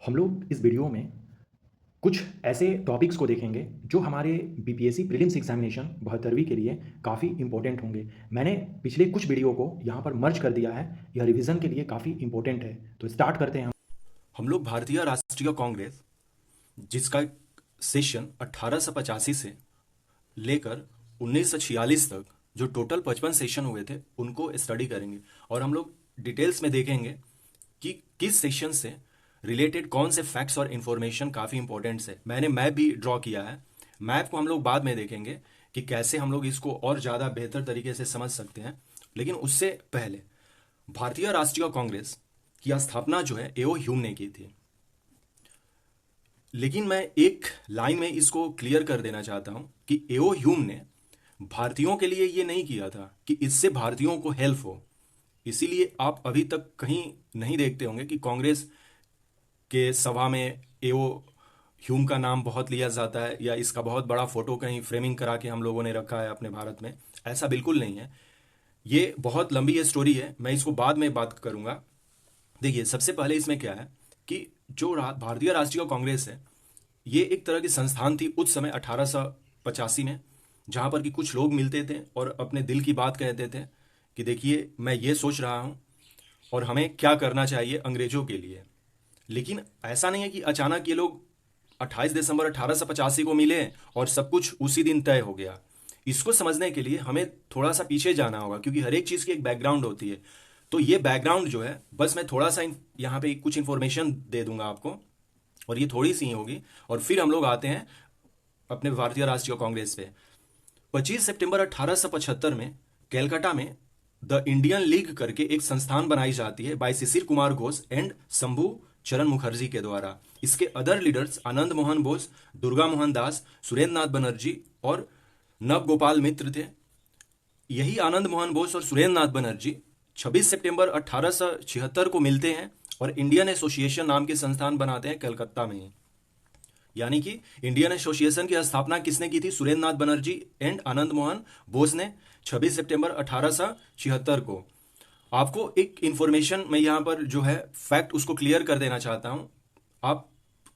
हम लोग इस वीडियो में कुछ ऐसे टॉपिक्स को देखेंगे जो हमारे बीपीएससी प्रीलिम्स एग्जामिनेशन 72वीं के लिए काफ़ी इंपॉर्टेंट होंगे। मैंने पिछले कुछ वीडियो को यहाँ पर मर्ज कर दिया है, यह रिवीजन के लिए काफ़ी इंपॉर्टेंट है। तो स्टार्ट करते हैं हम लोग भारतीय राष्ट्रीय कांग्रेस जिसका सेशन 1885 से लेकर 1946 तक जो टोटल 55 सेशन हुए थे उनको स्टडी करेंगे और हम लोग डिटेल्स में देखेंगे कि किस सेशन से रिलेटेड कौन से फैक्ट्स और इंफॉर्मेशन काफ़ी इंपॉर्टेंट है। मैंने मैप भी ड्रॉ किया है। मैप को हम लोग बाद में देखेंगे कि कैसे हम लोग इसको और ज़्यादा बेहतर तरीके से समझ सकते हैं, लेकिन उससे पहले भारतीय राष्ट्रीय कांग्रेस की स्थापना जो है एओ ह्यूम ने की थी। लेकिन मैं एक लाइन में इसको क्लियर कर देना चाहता हूं कि एओ ह्यूम ने भारतीयों के लिए ये नहीं किया था कि इससे भारतीयों को हेल्प हो। इसीलिए आप अभी तक कहीं नहीं देखते होंगे कि कांग्रेस के सभा में एओ ह्यूम का नाम बहुत लिया जाता है या इसका बहुत बड़ा फोटो कहीं फ्रेमिंग करा के हम लोगों ने रखा है अपने भारत में। ऐसा बिल्कुल नहीं है। ये बहुत लंबी ये स्टोरी है, मैं इसको बाद में बात करूंगा। देखिए, सबसे पहले इसमें क्या है कि जो भारतीय राष्ट्रीय कांग्रेस है ये एक तरह की संस्थान थी उस समय 1885 में, जहां पर कि कुछ लोग मिलते थे और अपने दिल की बात कहते थे कि देखिए मैं ये सोच रहा हूं और हमें क्या करना चाहिए अंग्रेजों के लिए। लेकिन ऐसा नहीं है कि अचानक ये लोग 28 दिसंबर 1885 को मिले और सब कुछ उसी दिन तय हो गया। इसको समझने के लिए हमें थोड़ा सा पीछे जाना होगा, क्योंकि हर एक चीज़ की एक बैकग्राउंड होती है। तो ये बैकग्राउंड जो है, बस मैं थोड़ा सा यहाँ पे कुछ इन्फॉर्मेशन दे दूंगा आपको, और ये थोड़ी सी ही होगी, और फिर हम लोग आते हैं अपने भारतीय राष्ट्रीय कांग्रेस पे। 25 सितंबर 1875 में कैलकाटा में द इंडियन लीग करके एक संस्थान बनाई जाती है बाय शिशिर कुमार घोष एंड शंभू चरण मुखर्जी के द्वारा। इसके अदर लीडर्स आनंद मोहन बोस, दुर्गा मोहन दास, सुरेंद्र नाथ बनर्जी और नव गोपाल मित्र थे। यही आनंद मोहन बोस और सुरेंद्र नाथ बनर्जी 26 सितंबर 1876 को मिलते हैं और इंडियन एसोसिएशन नाम के संस्थान बनाते हैं कलकत्ता में ही। यानी कि इंडियन एसोसिएशन की स्थापना किसने की थी? सुरेंद्र नाथ बनर्जी एंड आनंद मोहन बोस ने 26 सितंबर 1876 को। आपको एक इंफॉर्मेशन मैं यहाँ पर जो है फैक्ट उसको क्लियर कर देना चाहता हूँ। आप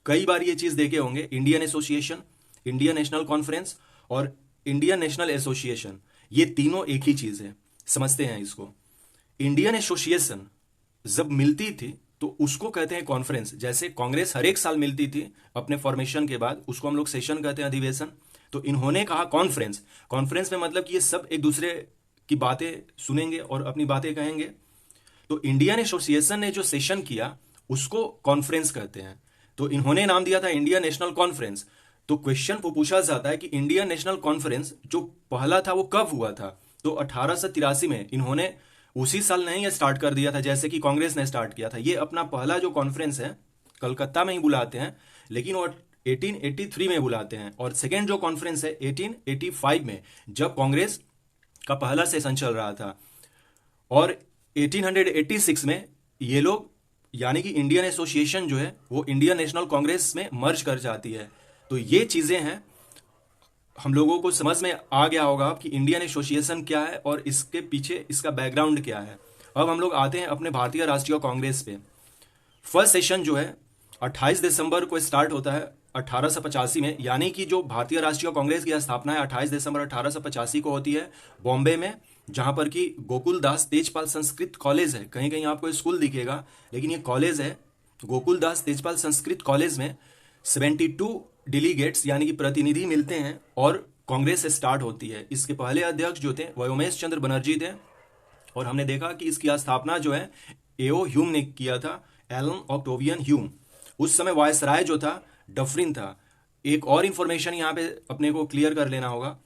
कई बार ये चीज़ देखे होंगे, Indian association, Indian national conference और इंडियन नेशनल एसोसिएशन, ये तीनों एक ही चीज़ है। समझते हैं इसको। इंडियन एसोसिएशन जब मिलती थी तो उसको कहते हैं कॉन्फ्रेंस। जैसे कांग्रेस हर एक साल मिलती थी अपने फॉर्मेशन के बाद, उसको हम लोग सेशन कहते हैं, अधिवेशन। तो इन्होंने कहा कॉन्फ्रेंस। कॉन्फ्रेंस में मतलब कि ये सब एक दूसरे की बातें सुनेंगे और अपनी बातें कहेंगे। तो इंडियन एसोसिएशन ने जो सेशन किया उसको कॉन्फ्रेंस कहते हैं। तो इन्होंने नाम दिया था इंडियन नेशनल कॉन्फ्रेंस। तो क्वेश्चन पूछा जाता है कि इंडियन नेशनल कॉन्फ्रेंस जो पहला था वो कब हुआ था? तो 1883 में इन्होंने उसी साल नहीं स्टार्ट कर दिया था जैसे कि कांग्रेस ने स्टार्ट किया था। ये अपना पहला जो कॉन्फ्रेंस है कलकत्ता में ही बुलाते हैं, लेकिन वो 1883 में बुलाते हैं। और सेकेंड जो कॉन्फ्रेंस है 1885 में, जब कांग्रेस का पहला सेशन चल रहा था। और 1886 में ये लोग, यानी कि इंडियन एसोसिएशन जो है वो इंडियन नेशनल कांग्रेस में मर्ज कर जाती है। तो ये चीज़ें हैं, हम लोगों को समझ में आ गया होगा कि इंडियन एसोसिएशन क्या है और इसके पीछे इसका बैकग्राउंड क्या है। अब हम लोग आते हैं अपने भारतीय राष्ट्रीय कांग्रेस पे। फर्स्ट सेशन जो है 28 दिसंबर को स्टार्ट होता है 1885 में, यानी कि जो भारतीय राष्ट्रीय कांग्रेस की स्थापना है 28 दिसंबर 1885 को होती है बॉम्बे में, जहां पर कि गोकुल दास तेजपाल संस्कृत कॉलेज है। कहीं कहीं आपको स्कूल दिखेगा, लेकिन ये कॉलेज है। गोकुल दास तेजपाल संस्कृत कॉलेज में 72 डेलीगेट्स यानी कि प्रतिनिधि मिलते हैं और कांग्रेस स्टार्ट होती है। इसके पहले अध्यक्ष जो थे वह उमेश चंद्र बनर्जी थे, और हमने देखा कि इसकी स्थापना जो है एओ ह्यूम ने किया था, एलन ऑक्टोवियन ह्यूम। उस समय वायसराय जो था डफरिन था। एक और इंफॉर्मेशन यहाँ पे अपने को क्लियर कर लेना होगा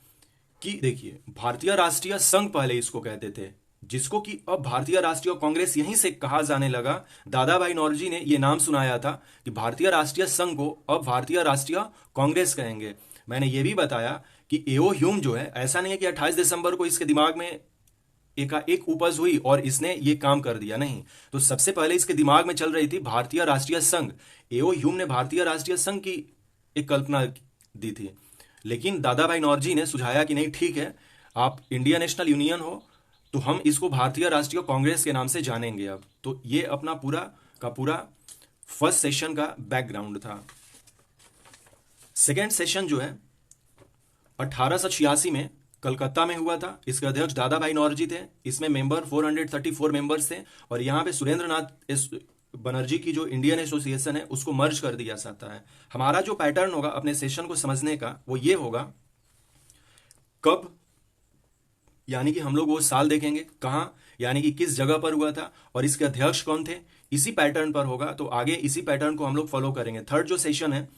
कि देखिए, भारतीय राष्ट्रीय संघ पहले इसको कहते थे, जिसको कि अब भारतीय राष्ट्रीय कांग्रेस यहीं से कहा जाने लगा। दादा भाई नौरोजी ने यह नाम सुनाया था कि भारतीय राष्ट्रीय संघ को अब भारतीय राष्ट्रीय कांग्रेस कहेंगे। मैंने ये भी बताया कि एओ ह्यूम जो है, ऐसा नहीं है कि 28 दिसंबर को इसके दिमाग में एक उपज हुई और इसने ये काम कर दिया, नहीं। तो सबसे पहले इसके दिमाग में चल रही थी भारतीय राष्ट्रीय संघ। एओ ह्यूम ने भारतीय राष्ट्रीय संघ की एक कल्पना दी थी, लेकिन दादा भाई नौरोजी ने सुझाया कि नहीं, ठीक है, आप इंडियन नेशनल यूनियन हो तो हम इसको भारतीय राष्ट्रीय कांग्रेस के नाम से जानेंगे अब। तो ये अपना पूरा का पूरा फर्स्ट सेशन का बैकग्राउंड था। सेकेंड सेशन जो है 1886 में कलकत्ता में हुआ था। इसके अध्यक्ष दादा भाई नौरोजी थे। इसमें मेंबर 434 मेंबर्स थे और यहाँ पे सुरेंद्र नाथ बनर्जी की जो इंडियन एसोसिएशन है उसको मर्ज कर दिया जाता है। हमारा जो पैटर्न होगा अपने सेशन को समझने का वो ये होगा, कब यानी कि हम लोग वो साल देखेंगे, कहाँ यानी कि किस जगह पर हुआ था और इसके अध्यक्ष कौन थे, इसी पैटर्न पर होगा। तो आगे इसी पैटर्न को हम लोग फॉलो करेंगे। थर्ड जो सेशन है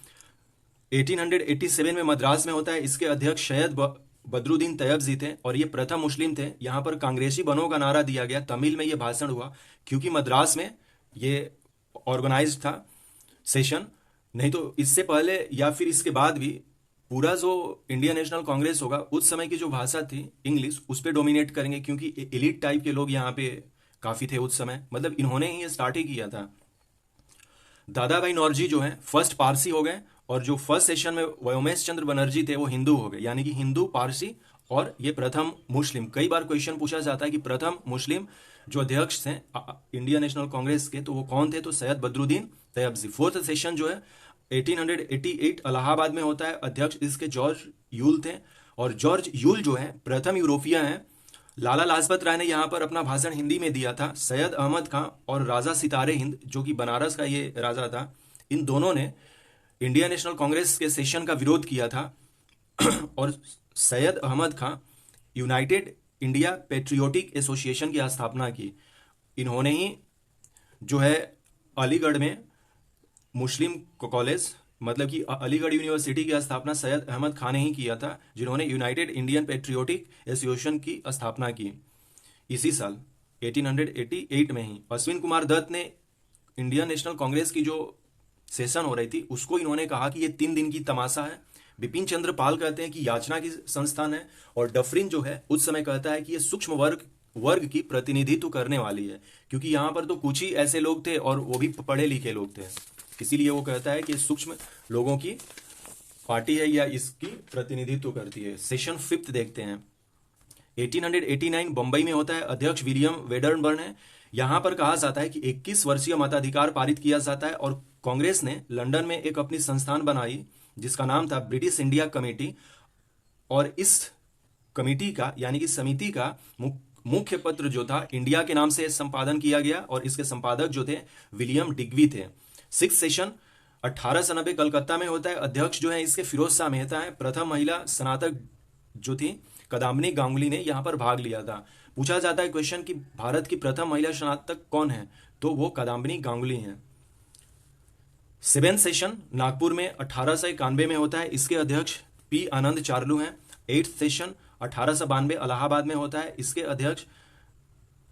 1887 में मद्रास में होता है। इसके अध्यक्ष सैयद बदरुद्दीन तैयब जी थे और ये प्रथम मुस्लिम थे। यहाँ पर कांग्रेसी बनो का नारा दिया गया। तमिल में ये भाषण हुआ क्योंकि मद्रास में ये ऑर्गेनाइज था सेशन। नहीं तो इससे पहले या फिर इसके बाद भी पूरा जो इंडियन नेशनल कांग्रेस होगा उस समय की जो भाषा थी इंग्लिश, उस पर डोमिनेट करेंगे क्योंकि एलिट टाइप के लोग यहाँ पे काफी थे उस समय। मतलब इन्होंने ही ये स्टार्ट ही किया था। दादा भाई नौरोजी जो है फर्स्ट पारसी हो गए और जो फर्स्ट सेशन में व्योमेश चंद्र बनर्जी थे वो हिंदू हो गए, यानी कि हिंदू पारसी और ये प्रथम मुस्लिम। कई बार क्वेश्चन पूछा जाता है कि प्रथम मुस्लिम जो अध्यक्ष थे इंडियन नेशनल कांग्रेस के तो वो कौन थे, तो सैयद बदरुद्दीन तैयब जी। फोर्थ सेशन जो है 1888 इलाहाबाद में होता है। अध्यक्ष इसके जॉर्ज यूल थे और जॉर्ज यूल जो है प्रथम यूरोपियन है। लाला लाजपत राय ने यहाँ पर अपना भाषण हिंदी में दिया था। सैयद अहमद खां और राजा सितारे हिंद जो कि बनारस का ये राजा था, इन दोनों ने इंडियन नेशनल कांग्रेस के सेशन का विरोध किया था। और सैयद अहमद खां यूनाइटेड इंडिया पेट्रियोटिक एसोसिएशन की स्थापना की। इन्होंने ही जो है अलीगढ़ में मुस्लिम कॉलेज मतलब कि अलीगढ़ यूनिवर्सिटी की स्थापना सैयद अहमद खान ने ही किया था, जिन्होंने यूनाइटेड इंडियन पेट्रियोटिक एसोसिएशन की स्थापना की इसी साल 1888 में ही। अश्विन कुमार दत्त ने इंडियन नेशनल कांग्रेस की जो सेशन हो रही थी उसको इन्होंने कहा कि ये 3 दिन की तमाशा है। बिपिन चंद्र पाल कहते हैं कि याचना की संस्थान है और डफरिन जो है उस समय कहता है कि ये सूक्ष्म वर्ग की प्रतिनिधित्व करने वाली है, क्योंकि यहाँ पर तो कुछ ही ऐसे लोग थे और वो भी पढ़े लिखे लोग थे, इसीलिए वो कहता है कि सूक्ष्म लोगों की पार्टी है या इसकी प्रतिनिधित्व करती है। सेशन 5 देखते हैं 1889 बंबई में होता है। अध्यक्ष विलियम वेडरबर्न है। यहां पर कहा जाता है कि 21 वर्षीय मताधिकार पारित किया जाता है और कांग्रेस ने लंदन में एक अपनी संस्थान बनाई जिसका नाम था ब्रिटिश इंडिया कमेटी। और इस कमेटी का यानी कि समिति का मुख्य पत्र जो था इंडिया के नाम से संपादन किया गया और इसके संपादक जो थे विलियम डिग्वी थे। 6th सेशन 1890 कलकत्ता में होता है। अध्यक्ष जो है इसके फिरोज शाह मेहता है। प्रथम महिला स्नातक जो थी कदाम्बनी गांगुली ने यहां पर भाग लिया था। पूछा जाता है क्वेश्चन कि भारत की प्रथम महिला स्नातक कौन है, तो वो कदाम्बनी गांगुली हैं। 7th सेशन नागपुर में 1891 में होता है। इसके अध्यक्ष पी आनंद चार्लू हैं। 8th सेशन 1892 इलाहाबाद में होता है। इसके अध्यक्ष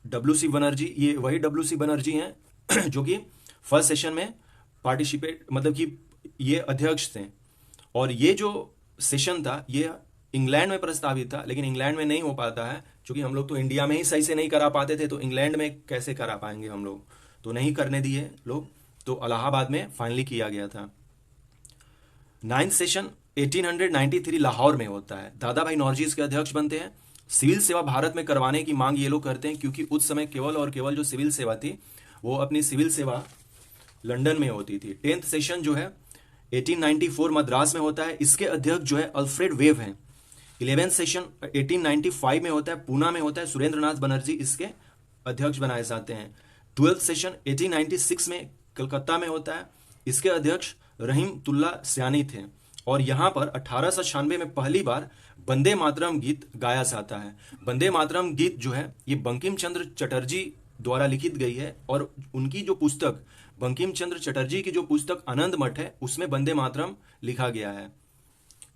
डब्ल्यू.सी. बनर्जी, ये वही डब्ल्यू.सी. बनर्जी हैं जो कि फर्स्ट सेशन में पार्टिसिपेट मतलब कि ये अध्यक्ष थे। और ये जो सेशन था ये इंग्लैंड में प्रस्तावित था, लेकिन इंग्लैंड में नहीं हो पाता है क्योंकि हम लोग तो इंडिया में ही सही से नहीं करा पाते थे, तो इंग्लैंड में कैसे करा पाएंगे हम लोग, तो नहीं करने दिए लोग, तो इलाहाबाद में फाइनली किया गया था। 9th सेशन 1893 लाहौर में होता है। दादा भाई नौरोजी इसके अध्यक्ष बनते हैं। सिविल सेवा भारत में करवाने की मांग ये लोग करते हैं क्योंकि उस समय केवल और केवल जो सिविल सेवा थी वो अपनी सिविल सेवा लंदन में होती थी। 10th सेशन जो है 1894 मद्रास में होता है। इसके अध्यक्ष जो है अल्फ्रेड वेव हैं। 11th सेशन 1895 में होता है, पूना में होता है। सुरेंद्र नाथ बनर्जी इसके अध्यक्ष बनाए जाते हैं। 12th सेशन 1896 में कलकत्ता में होता है। इसके अध्यक्ष रहीमतुल्ला सयानी थे और यहां पर 1896 में पहली बार वंदे मातरम गीत गाया जाता है। वंदे मातरम गीत जो है ये बंकिम चंद्र चटर्जी द्वारा लिखित गई है और उनकी जो पुस्तक बंकिम चंद्र चटर्जी की जो पुस्तक आनंद मठ है उसमें वंदे मातरम लिखा गया है।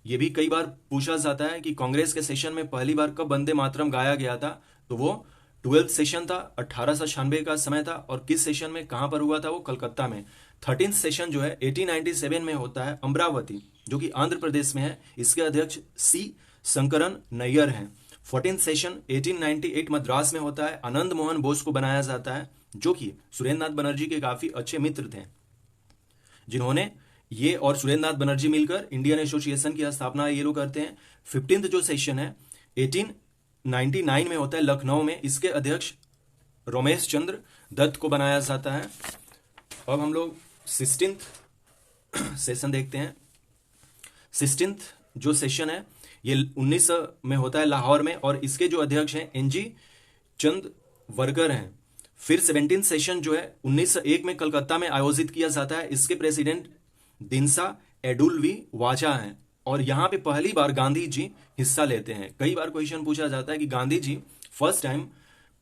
ये भी कई बार पूछा जाता है कि कांग्रेस के सेशन में पहली बार कब वंदे मातरम गाया गया था, तो वो 12th सेशन था, 1896 का समय था और किस सेशन में कहां पर हुआ था, वो कलकत्ता में। 13th सेशन जो है 1897 में होता है अमरावती जो कि आंध्र प्रदेश में है। इसके अध्यक्ष सी शंकरन नैयर हैं। 14th सेशन 1898 मद्रास में होता है। आनंद मोहन बोस को बनाया जाता है जो कि सुरेंद्र नाथ बनर्जी के काफी अच्छे मित्र थे, जिन्होंने ये और सुरेंद्र नाथ बनर्जी मिलकर इंडियन एसोसिएशन की स्थापना ये लोग करते हैं। 15th जो सेशन है 1899 में होता है लखनऊ में। इसके अध्यक्ष रमेश चंद्र दत्त को बनाया जाता है। अब हम लोग 16th सेशन देखते हैं। 16th जो सेशन है ये 1900 में होता है लाहौर में, और इसके जो अध्यक्ष हैं एनजी चंदवरकर हैं। फिर 17th सेशन जो है 1901 में कलकत्ता में आयोजित किया जाता है। इसके प्रेसिडेंट दिनसा एडुल्वी वाजा हैं, और यहाँ पे पहली बार गांधी जी हिस्सा लेते हैं। कई बार क्वेश्चन पूछा जाता है कि गांधी जी फर्स्ट टाइम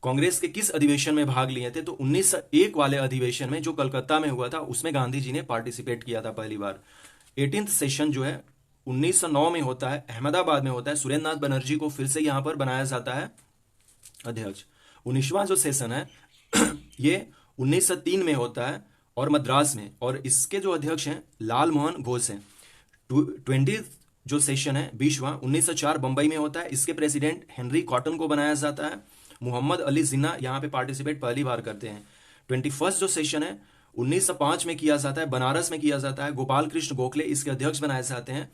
कांग्रेस के किस अधिवेशन में भाग लिए थे, तो 1901 वाले अधिवेशन में जो कलकत्ता में हुआ था उसमें गांधी जी ने पार्टिसिपेट किया था पहली बार। 18th सेशन जो है 1909 में होता है, अहमदाबाद में होता है। सुरेंद्र नाथ बनर्जी को फिर से यहां पर बनाया जाता है अध्यक्ष। 19वां जो सेशन है ये 1903 में होता है और मद्रास में, और इसके जो अध्यक्ष हैं लाल मोहन घोष हैं। 20th जो सेशन है 20वां 1904 बंबई में होता है। इसके प्रेसिडेंट हेनरी कॉटन को बनाया जाता है। मोहम्मद अली जिन्ना यहाँ पे पार्टिसिपेट पहली बार करते हैं। 21st जो सेशन है 1905 में किया जाता है, बनारस में किया जाता है। गोपाल कृष्ण गोखले इसके अध्यक्ष बनाए जाते हैं,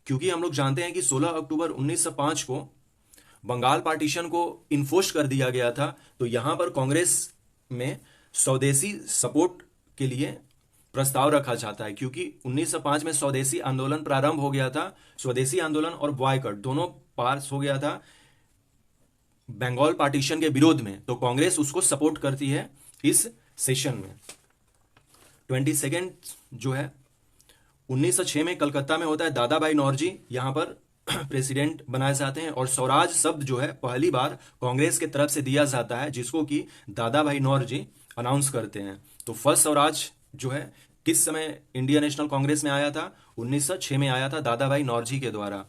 क्योंकि हम लोग जानते हैं कि 16 अक्टूबर 1905 को बंगाल पार्टीशन को इन्फोर्स कर दिया गया था। तो यहां पर कांग्रेस में स्वदेशी सपोर्ट के लिए प्रस्ताव रखा जाता है, क्योंकि 1905 में स्वदेशी आंदोलन प्रारंभ हो गया था। स्वदेशी आंदोलन और बॉयकॉट दोनों पास हो गया था बंगाल पार्टीशन के विरोध में, तो कांग्रेस उसको सपोर्ट करती है इस सेशन में। 22nd जो है 1906 में कलकत्ता में होता है। दादा भाई नौरोजी यहां पर प्रेसिडेंट बनाए जाते हैं, और स्वराज शब्द जो है पहली बार कांग्रेस के तरफ से दिया जाता है, जिसको कि दादा भाई नौरोजी अनाउंस करते हैं। तो फर्स्ट स्वराज जो है किस समय इंडियन नेशनल कांग्रेस में आया था, 1906 में आया था दादा भाई नौरोजी के द्वारा।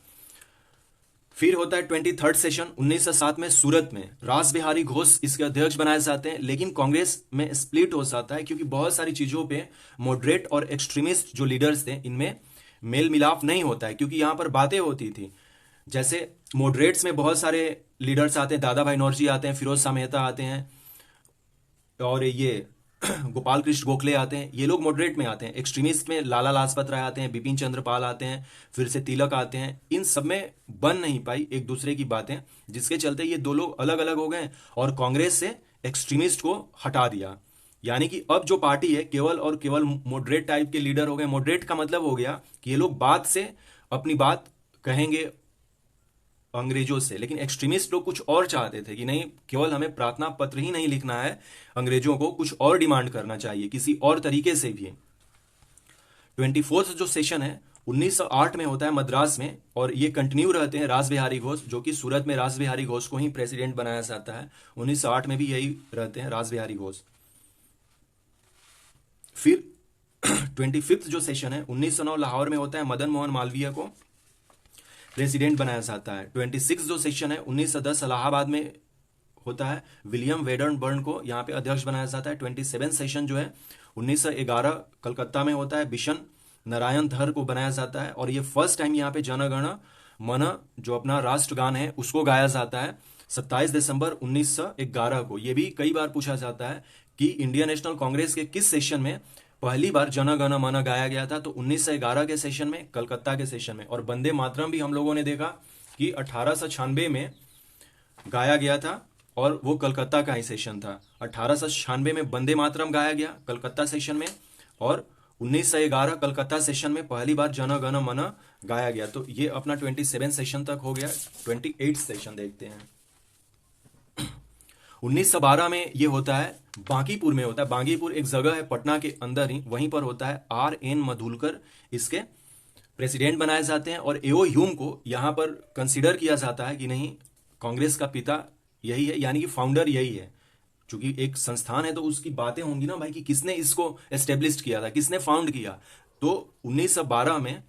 फिर होता है 23rd सेशन 1907 में सूरत में। रास बिहारी घोष इसके अध्यक्ष बनाए जाते हैं, लेकिन कांग्रेस में स्प्लिट हो जाता है, क्योंकि बहुत सारी चीजों पे मॉडरेट और एक्सट्रीमिस्ट जो लीडर्स थे इनमें मेल मिलाप नहीं होता है, क्योंकि यहां पर बातें होती थी। जैसे मॉडरेट्स में बहुत सारे लीडर्स आते हैं, दादा भाई नौरोजी आते हैं, फिरोज शाह मेहता आते हैं, और ये गोपाल कृष्ण गोखले आते हैं। ये लोग मॉडरेट में आते हैं। एक्सट्रीमिस्ट में लाला लाजपत राय आते हैं, बिपिन चंद्र पाल आते हैं, फिर से तिलक आते हैं। इन सब में बन नहीं पाई एक दूसरे की बातें, जिसके चलते ये दो लोग अलग अलग हो गए और कांग्रेस से एक्सट्रीमिस्ट को हटा दिया। यानी कि अब जो पार्टी है केवल और केवल मॉडरेट टाइप के लीडर हो गए। मॉडरेट का मतलब हो गया कि ये लोग बात से अपनी बात कहेंगे अंग्रेजों से, लेकिन एक्सट्रीमिस्ट लोग कुछ और चाहते थे कि नहीं, केवल हमें प्रार्थना पत्र ही नहीं लिखना है, अंग्रेजों को कुछ और डिमांड करना चाहिए किसी और तरीके से भी। 24th जो सेशन है 1908 में होता है मद्रास में, और ये कंटिन्यू रहते हैं रास बिहारी घोष, जो कि सूरत में रास बिहारी घोष को ही प्रेसिडेंट बनाया जाता है। 1908 में भी यही रहते हैं रास बिहारी घोष। फिर 25th जो सेशन है 1909 लाहौर में होता है। मदन मोहन मालवीय को प्रेसिडेंट बनाया जाता है। 26 जो सेशन है 1910 इलाहाबाद में होता है। विलियम वेडरबर्न को यहाँ पे अध्यक्ष बनाया जाता है। 27 सेशन जो है 1911 कलकत्ता में होता है। बिशन नारायण धर को बनाया जाता है, और ये फर्स्ट टाइम यहाँ पे जन गण मन जो अपना राष्ट्रगान है उसको गाया जाता है 27 दिसंबर 1911 को। ये भी कई बार पूछा जाता है कि इंडियन नेशनल कांग्रेस के किस सेशन में पहली बार जन गण मन गाया गया था, तो 1911 के सेशन में, कलकत्ता के सेशन में। और वंदे मातरम भी हम लोगों ने देखा कि 1896 में गाया गया था, और वो कलकत्ता का ही सेशन था। 1896 में वंदे मातरम गाया गया कलकत्ता सेशन में, और 1911 कलकत्ता सेशन में पहली बार जन गण मन गाया गया। तो ये अपना 27 सेशन तक हो गया। 28 सेशन देखते हैं। 1912 में ये होता है बांकीपुर में होता है। बांकीपुर एक जगह है पटना के अंदर ही, वहीं पर होता है। R.N. मधुलकर इसके प्रेसिडेंट बनाए जाते हैं, और एओ ह्यूम को यहां पर कंसीडर किया जाता है कि नहीं, कांग्रेस का पिता यही है, यानी कि फाउंडर यही है। चूंकि एक संस्थान है तो उसकी बातें होंगी ना भाई कि किसने इसको एस्टेब्लिश किया था, किसने फाउंड किया। तो 1912 में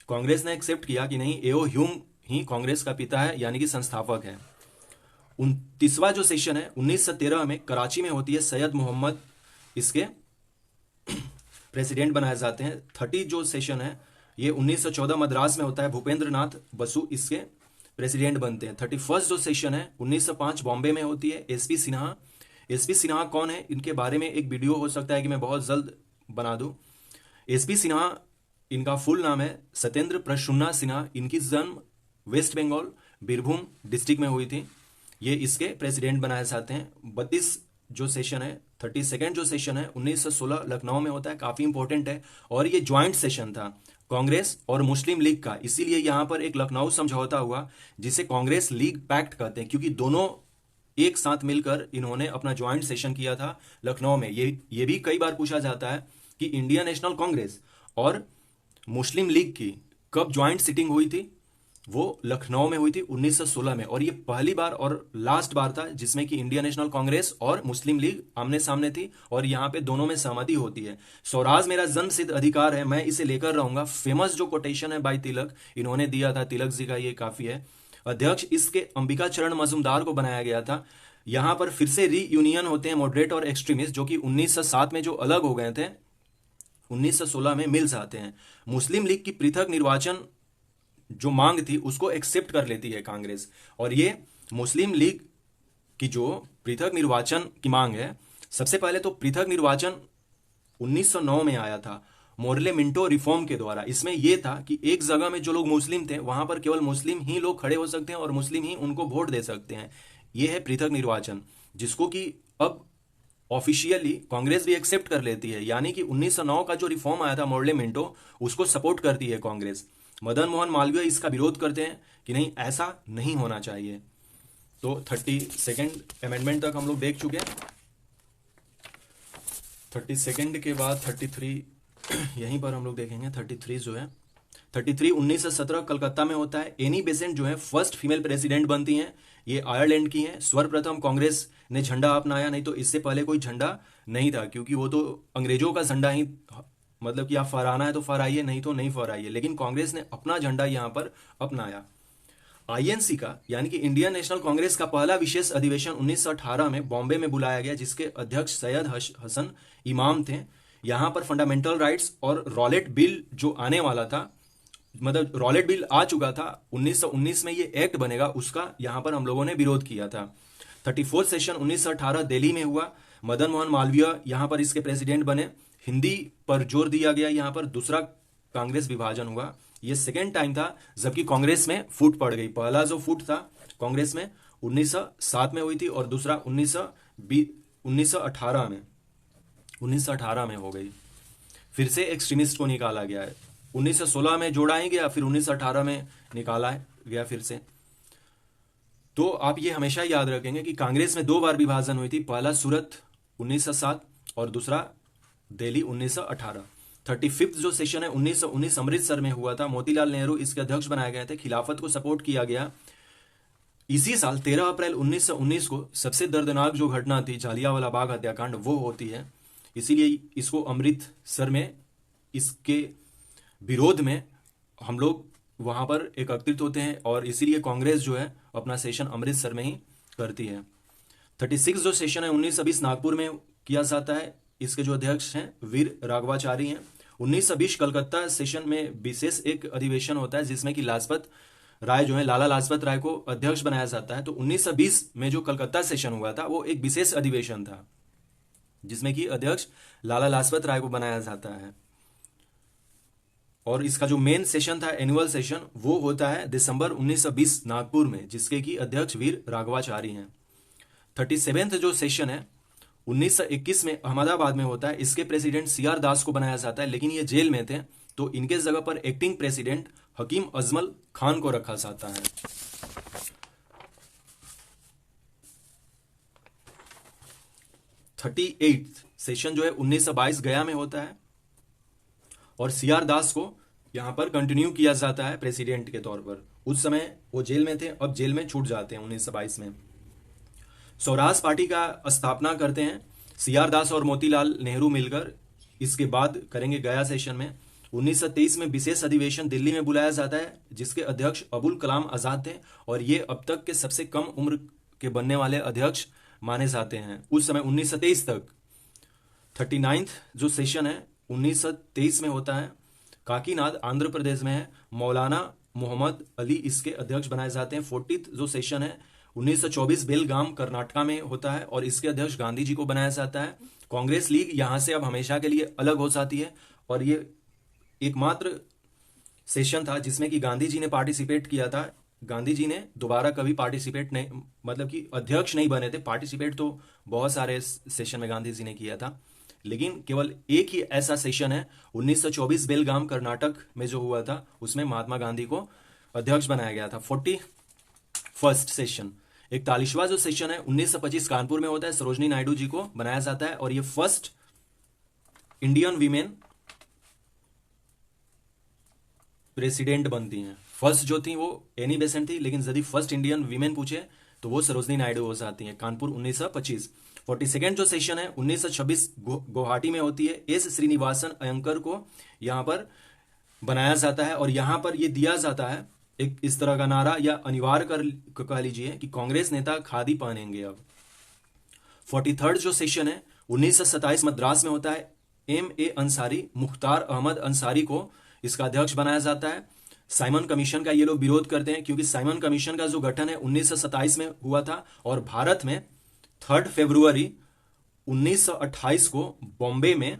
कांग्रेस ने एक्सेप्ट किया कि नहीं, एओ ह्यूम ही कांग्रेस का पिता है, यानी कि संस्थापक है। 29वां जो सेशन है 1913 में कराची में होती है। सैयद मोहम्मद इसके प्रेसिडेंट बनाए जाते हैं। 30 जो सेशन है ये 1914 मद्रास में होता है। भूपेंद्र नाथ बसु इसके प्रेसिडेंट बनते हैं। 31st जो सेशन है 1905 बॉम्बे में होती है। एसपी सिन्हा, एसपी सिन्हा कौन है, इनके बारे में एक वीडियो हो सकता है कि मैं बहुत जल्द बना दूं। एसपी सिन्हा इनका फुल नाम है सत्येंद्र प्रसन्ना सिन्हा। इनकी जन्म वेस्ट बंगाल बीरभूम डिस्ट्रिक्ट में हुई थी। ये इसके प्रेसिडेंट बनाए जाते हैं। 32 जो सेशन है 32nd जो सेशन है 1916 लखनऊ में होता है, काफी इंपॉर्टेंट है। और ये ज्वाइंट सेशन था कांग्रेस और मुस्लिम लीग का, इसीलिए यहां पर एक लखनऊ समझौता हुआ जिसे कांग्रेस लीग पैक्ट कहते हैं, क्योंकि दोनों एक साथ मिलकर इन्होंने अपना ज्वाइंट सेशन किया था लखनऊ में। ये भी कई बार पूछा जाता है कि इंडियन नेशनल कांग्रेस और मुस्लिम लीग की कब ज्वाइंट सिटिंग हुई थी। वो लखनऊ में हुई थी 1916 में, और ये पहली बार और लास्ट बार था जिसमें कि इंडियन नेशनल कांग्रेस और मुस्लिम लीग आमने सामने थी, और यहाँ पे दोनों में सहमति होती है। स्वराज मेरा जन्म सिद्ध अधिकार है, मैं इसे लेकर रहूंगा, फेमस जो कोटेशन है बाई तिलक, इन्होंने दिया था, तिलक जी का, ये काफी है। अध्यक्ष इसके अंबिका चरण मजूमदार को बनाया गया था। यहाँ पर फिर से रीयूनियन होते हैं मॉडरेट और एक्सट्रीमिस्ट, जो कि 1907 में जो अलग हो गए थे 1916 में मिल जाते हैं। मुस्लिम लीग की पृथक निर्वाचन जो मांग थी उसको एक्सेप्ट कर लेती है कांग्रेस, और ये मुस्लिम लीग की जो पृथक निर्वाचन की मांग है, सबसे पहले तो पृथक निर्वाचन 1909 में आया था मोरले मिंटो रिफॉर्म के द्वारा। इसमें यह था कि एक जगह में जो लोग मुस्लिम थे वहां पर केवल मुस्लिम ही लोग खड़े हो सकते हैं और मुस्लिम ही उनको वोट दे सकते हैं। यह है पृथक निर्वाचन, जिसको कि अब ऑफिशियली कांग्रेस भी एक्सेप्ट कर लेती है। यानी कि 1909 का जो रिफॉर्म आया था मोरले मिंटो, उसको सपोर्ट करती है कांग्रेस। मदन मोहन मालवीय इसका विरोध करते हैं कि नहीं, ऐसा नहीं होना चाहिए। तो 32nd अमेंडमेंट तक हम लोग देख चुके हैं। 32nd के बाद 33 यहीं पर हम लोग देखेंगे। 33 जो है 33 1917 कलकत्ता में होता है। एनी बेसेंट जो है फर्स्ट फीमेल प्रेसिडेंट बनती हैं। ये आयरलैंड की हैं। सर्वप्रथम कांग्रेस ने झंडा अपनाया, नहीं तो इससे पहले कोई झंडा नहीं था, क्योंकि वो तो अंग्रेजों का झंडा ही, मतलब कि आप फहराना है तो फहराइए, नहीं तो नहीं फहराइए, लेकिन कांग्रेस ने अपना झंडा यहां पर अपनाया। आईएनसी का यानी कि इंडियन नेशनल कांग्रेस का पहला विशेष अधिवेशन 1918 में बॉम्बे में बुलाया गया, जिसके अध्यक्ष सैयद हसन इमाम थे। यहां पर फंडामेंटल राइट्स और रॉलेट बिल जो आने वाला था, मतलब रॉलेट बिल आ चुका था 1919 में, ये एक्ट बनेगा, उसका यहां पर हम लोगों ने विरोध किया था। 34th सेशन 1918 दिल्ली में हुआ। मदन मोहन मालवीय यहां पर इसके प्रेसिडेंट बने। हिंदी पर जोर दिया गया। यहां पर दूसरा कांग्रेस विभाजन हुआ। यह सेकेंड टाइम था जबकि कांग्रेस में फूट पड़ गई। पहला जो फूट था कांग्रेस में 1907 में हुई थी, और दूसरा 1918 में हो गई। फिर से एक्सट्रीमिस्ट को निकाला गया है। 1916 में जोड़ा ही गया, फिर 1918 में निकाला गया फिर से। तो आप ये हमेशा याद रखेंगे कि कांग्रेस में 2 बार विभाजन हुई थी। पहला सूरत 1907 और दूसरा दिल्ली 1918। 35th जो सेशन है 1919 अमृतसर में हुआ था। मोतीलाल नेहरू इसके अध्यक्ष बनाए गए थे। खिलाफत को सपोर्ट किया गया। इसी साल 13 अप्रैल 1919 को सबसे दर्दनाक जो घटना थी जालियांवाला बाग हत्याकांड, वो होती है। इसीलिए इसको अमृतसर में, इसके विरोध में हम लोग वहां पर एकत्रित होते हैं, और इसीलिए कांग्रेस जो है अपना सेशन अमृतसर में ही करती है। 36 जो सेशन है 1920 नागपुर में किया जाता है। इसके जो अध्यक्ष हैं वीर राघवाचारी हैं। 1920 कलकत्ता सेशन में विशेष एक अधिवेशन होता है, जिसमें कि लाजपत राय जो है, लाला लाजपत राय को अध्यक्ष बनाया जाता है। तो 1920 में जो कलकत्ता सेशन हुआ था वो एक विशेष अधिवेशन था, जिसमें कि अध्यक्ष लाला लाजपत राय को बनाया जाता है। और इसका जो मेन सेशन था, एनुअल सेशन, वो होता है दिसंबर 1920 नागपुर में, जिसके कि अध्यक्ष वीर राघवाचारी हैं। 37th जो सेशन है 1921 में अहमदाबाद में होता है। इसके प्रेसिडेंट सीआर दास को बनाया जाता है, लेकिन ये जेल में थे, तो इनके जगह पर एक्टिंग प्रेसिडेंट हकीम अजमल खान को रखा जाता है। 38th सेशन जो है 1922 गया में होता है, और सीआर दास को यहां पर कंटिन्यू किया जाता है प्रेसिडेंट के तौर पर। उस समय वो जेल में थे, अब जेल में छूट जाते हैं 1922 में। स्वराज पार्टी का स्थापना करते हैं सीआर दास और मोतीलाल नेहरू मिलकर। इसके बाद करेंगे गया सेशन में। 1923 में विशेष अधिवेशन दिल्ली में बुलाया जाता है, जिसके अध्यक्ष अबुल कलाम आजाद थे, और ये अब तक के सबसे कम उम्र के बनने वाले अध्यक्ष माने जाते हैं उस समय 1923 तक। 39th जो सेशन है 1923 में होता है। काकीनाड आंध्र प्रदेश में है। मौलाना मोहम्मद अली इसके अध्यक्ष बनाए जाते हैं। 40th जो सेशन है 1924 बेलगाम कर्नाटका में होता है, और इसके अध्यक्ष गांधी जी को बनाया जाता है। कांग्रेस लीग यहां से अब हमेशा के लिए अलग हो जाती है, और ये एकमात्र सेशन था जिसमें कि गांधी जी ने पार्टिसिपेट किया था, गांधी जी ने दोबारा कभी पार्टिसिपेट नहीं, मतलब कि अध्यक्ष नहीं बने थे। पार्टिसिपेट तो बहुत सारे सेशन में गांधी जी ने किया था, लेकिन केवल एक ही ऐसा सेशन है 1924 बेलगाम कर्नाटक में जो हुआ था, उसमें महात्मा गांधी को अध्यक्ष बनाया गया था। 41st सेशन, 41वां जो सेशन है 1925 कानपुर में होता है, सरोजनी नायडू जी को बनाया जाता है और ये फर्स्ट इंडियन वीमेन प्रेसिडेंट बनती हैं। फर्स्ट जो थी वो एनी बेसेंट थी, लेकिन यदि फर्स्ट इंडियन वीमेन पूछे तो वो सरोजनी नायडू हो जाती हैं। कानपुर 1925। 42nd जो सेशन है 1926 गुवाहाटी में होती है। एस श्रीनिवासन अयंकर को यहाँ पर बनाया जाता है और यहाँ पर ये दिया जाता है एक इस तरह का नारा, या अनिवार्य कर कह लीजिए कि कांग्रेस नेता खादी पहनेंगे अब। 43rd जो सेशन है 1927 मद्रास में होता है। M.A. अंसारी, मुख्तार अहमद अंसारी को इसका अध्यक्ष बनाया जाता है। साइमन कमीशन का ये लोग विरोध करते हैं, क्योंकि साइमन कमीशन का जो गठन है 1927 में हुआ था और भारत में 3 फरवरी 1928 को बॉम्बे में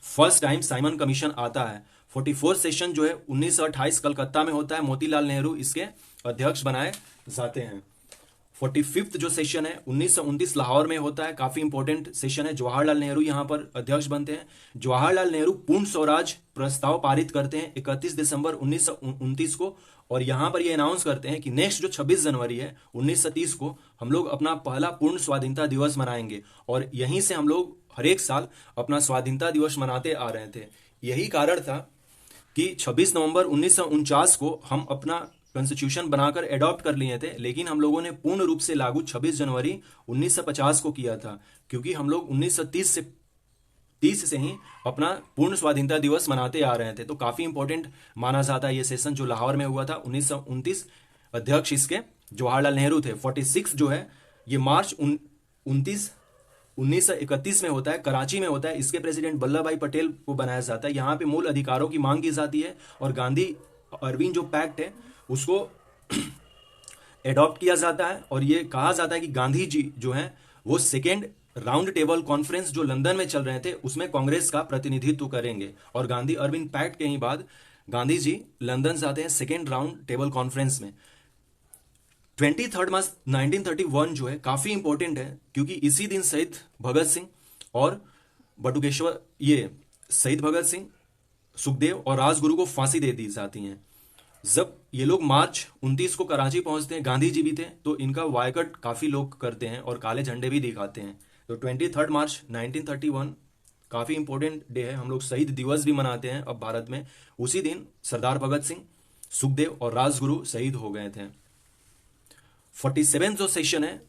फर्स्ट टाइम साइमन कमीशन आता है। 44 सेशन जो है 1928 कलकत्ता में होता है। मोतीलाल नेहरू इसके अध्यक्ष बनाए जाते हैं। 45th जो सेशन है 1929 लाहौर में होता है। काफी इंपॉर्टेंट सेशन है। जवाहरलाल नेहरू यहां पर अध्यक्ष बनते हैं। जवाहरलाल नेहरू पूर्ण स्वराज प्रस्ताव पारित करते हैं 31 दिसंबर 1929 को, और यहां पर ये अनाउंस करते हैं कि नेक्स्ट जो 26 जनवरी है 1930 को हम लोग अपना पहला पूर्ण स्वाधीनता दिवस मनाएंगे, और यहीं से हम लोग हर एक साल अपना स्वाधीनता दिवस मनाते आ रहे थे। यही कारण था कि 26 नवंबर 1949 को हम अपना कॉन्स्टिट्यूशन बनाकर एडॉप्ट कर लिए थे, लेकिन हम लोगों ने पूर्ण रूप से लागू 26 जनवरी 1950 को किया था, क्योंकि हम लोग 1930 से ही अपना पूर्ण स्वाधीनता दिवस मनाते आ रहे थे। तो काफी इंपॉर्टेंट माना जाता है ये सेशन जो लाहौर में हुआ था 1929। अध्यक्ष इसके जवाहरलाल नेहरू थे। 46 जो है ये मार्च 1931 में होता है, कराची में होता है। इसके प्रेसिडेंट वल्लभ भाई पटेल को बनाया जाता है। यहाँ पे मूल अधिकारों की मांग की जाती है और गांधी अरविंद जो पैक्ट है उसको एडॉप्ट किया जाता है, और ये कहा जाता है कि गांधी जी जो हैं वो सेकेंड राउंड टेबल कॉन्फ्रेंस जो लंदन में चल रहे थे उसमें कांग्रेस का प्रतिनिधित्व करेंगे। और गांधी अरविंद पैक्ट के ही बाद गांधी जी लंदन जाते हैं सेकेंड राउंड टेबल कॉन्फ्रेंस में। 23 मार्च 1931 जो है काफी इंपॉर्टेंट है, क्योंकि इसी दिन शहीद भगत सिंह और बटुकेश्वर, ये शहीद भगत सिंह, सुखदेव और राजगुरु को फांसी दे दी जाती है। जब ये लोग मार्च 29 को कराची पहुंचते हैं, गांधी जी भी थे, तो इनका वायकट काफी लोग करते हैं और काले झंडे भी दिखाते हैं। तो 23 मार्च 1931 काफी इंपॉर्टेंट डे है। हम लोग शहीद दिवस भी मनाते हैं अब भारत में। उसी दिन सरदार भगत सिंह, सुखदेव और राजगुरु शहीद हो गए थे। 47 जो सेशन है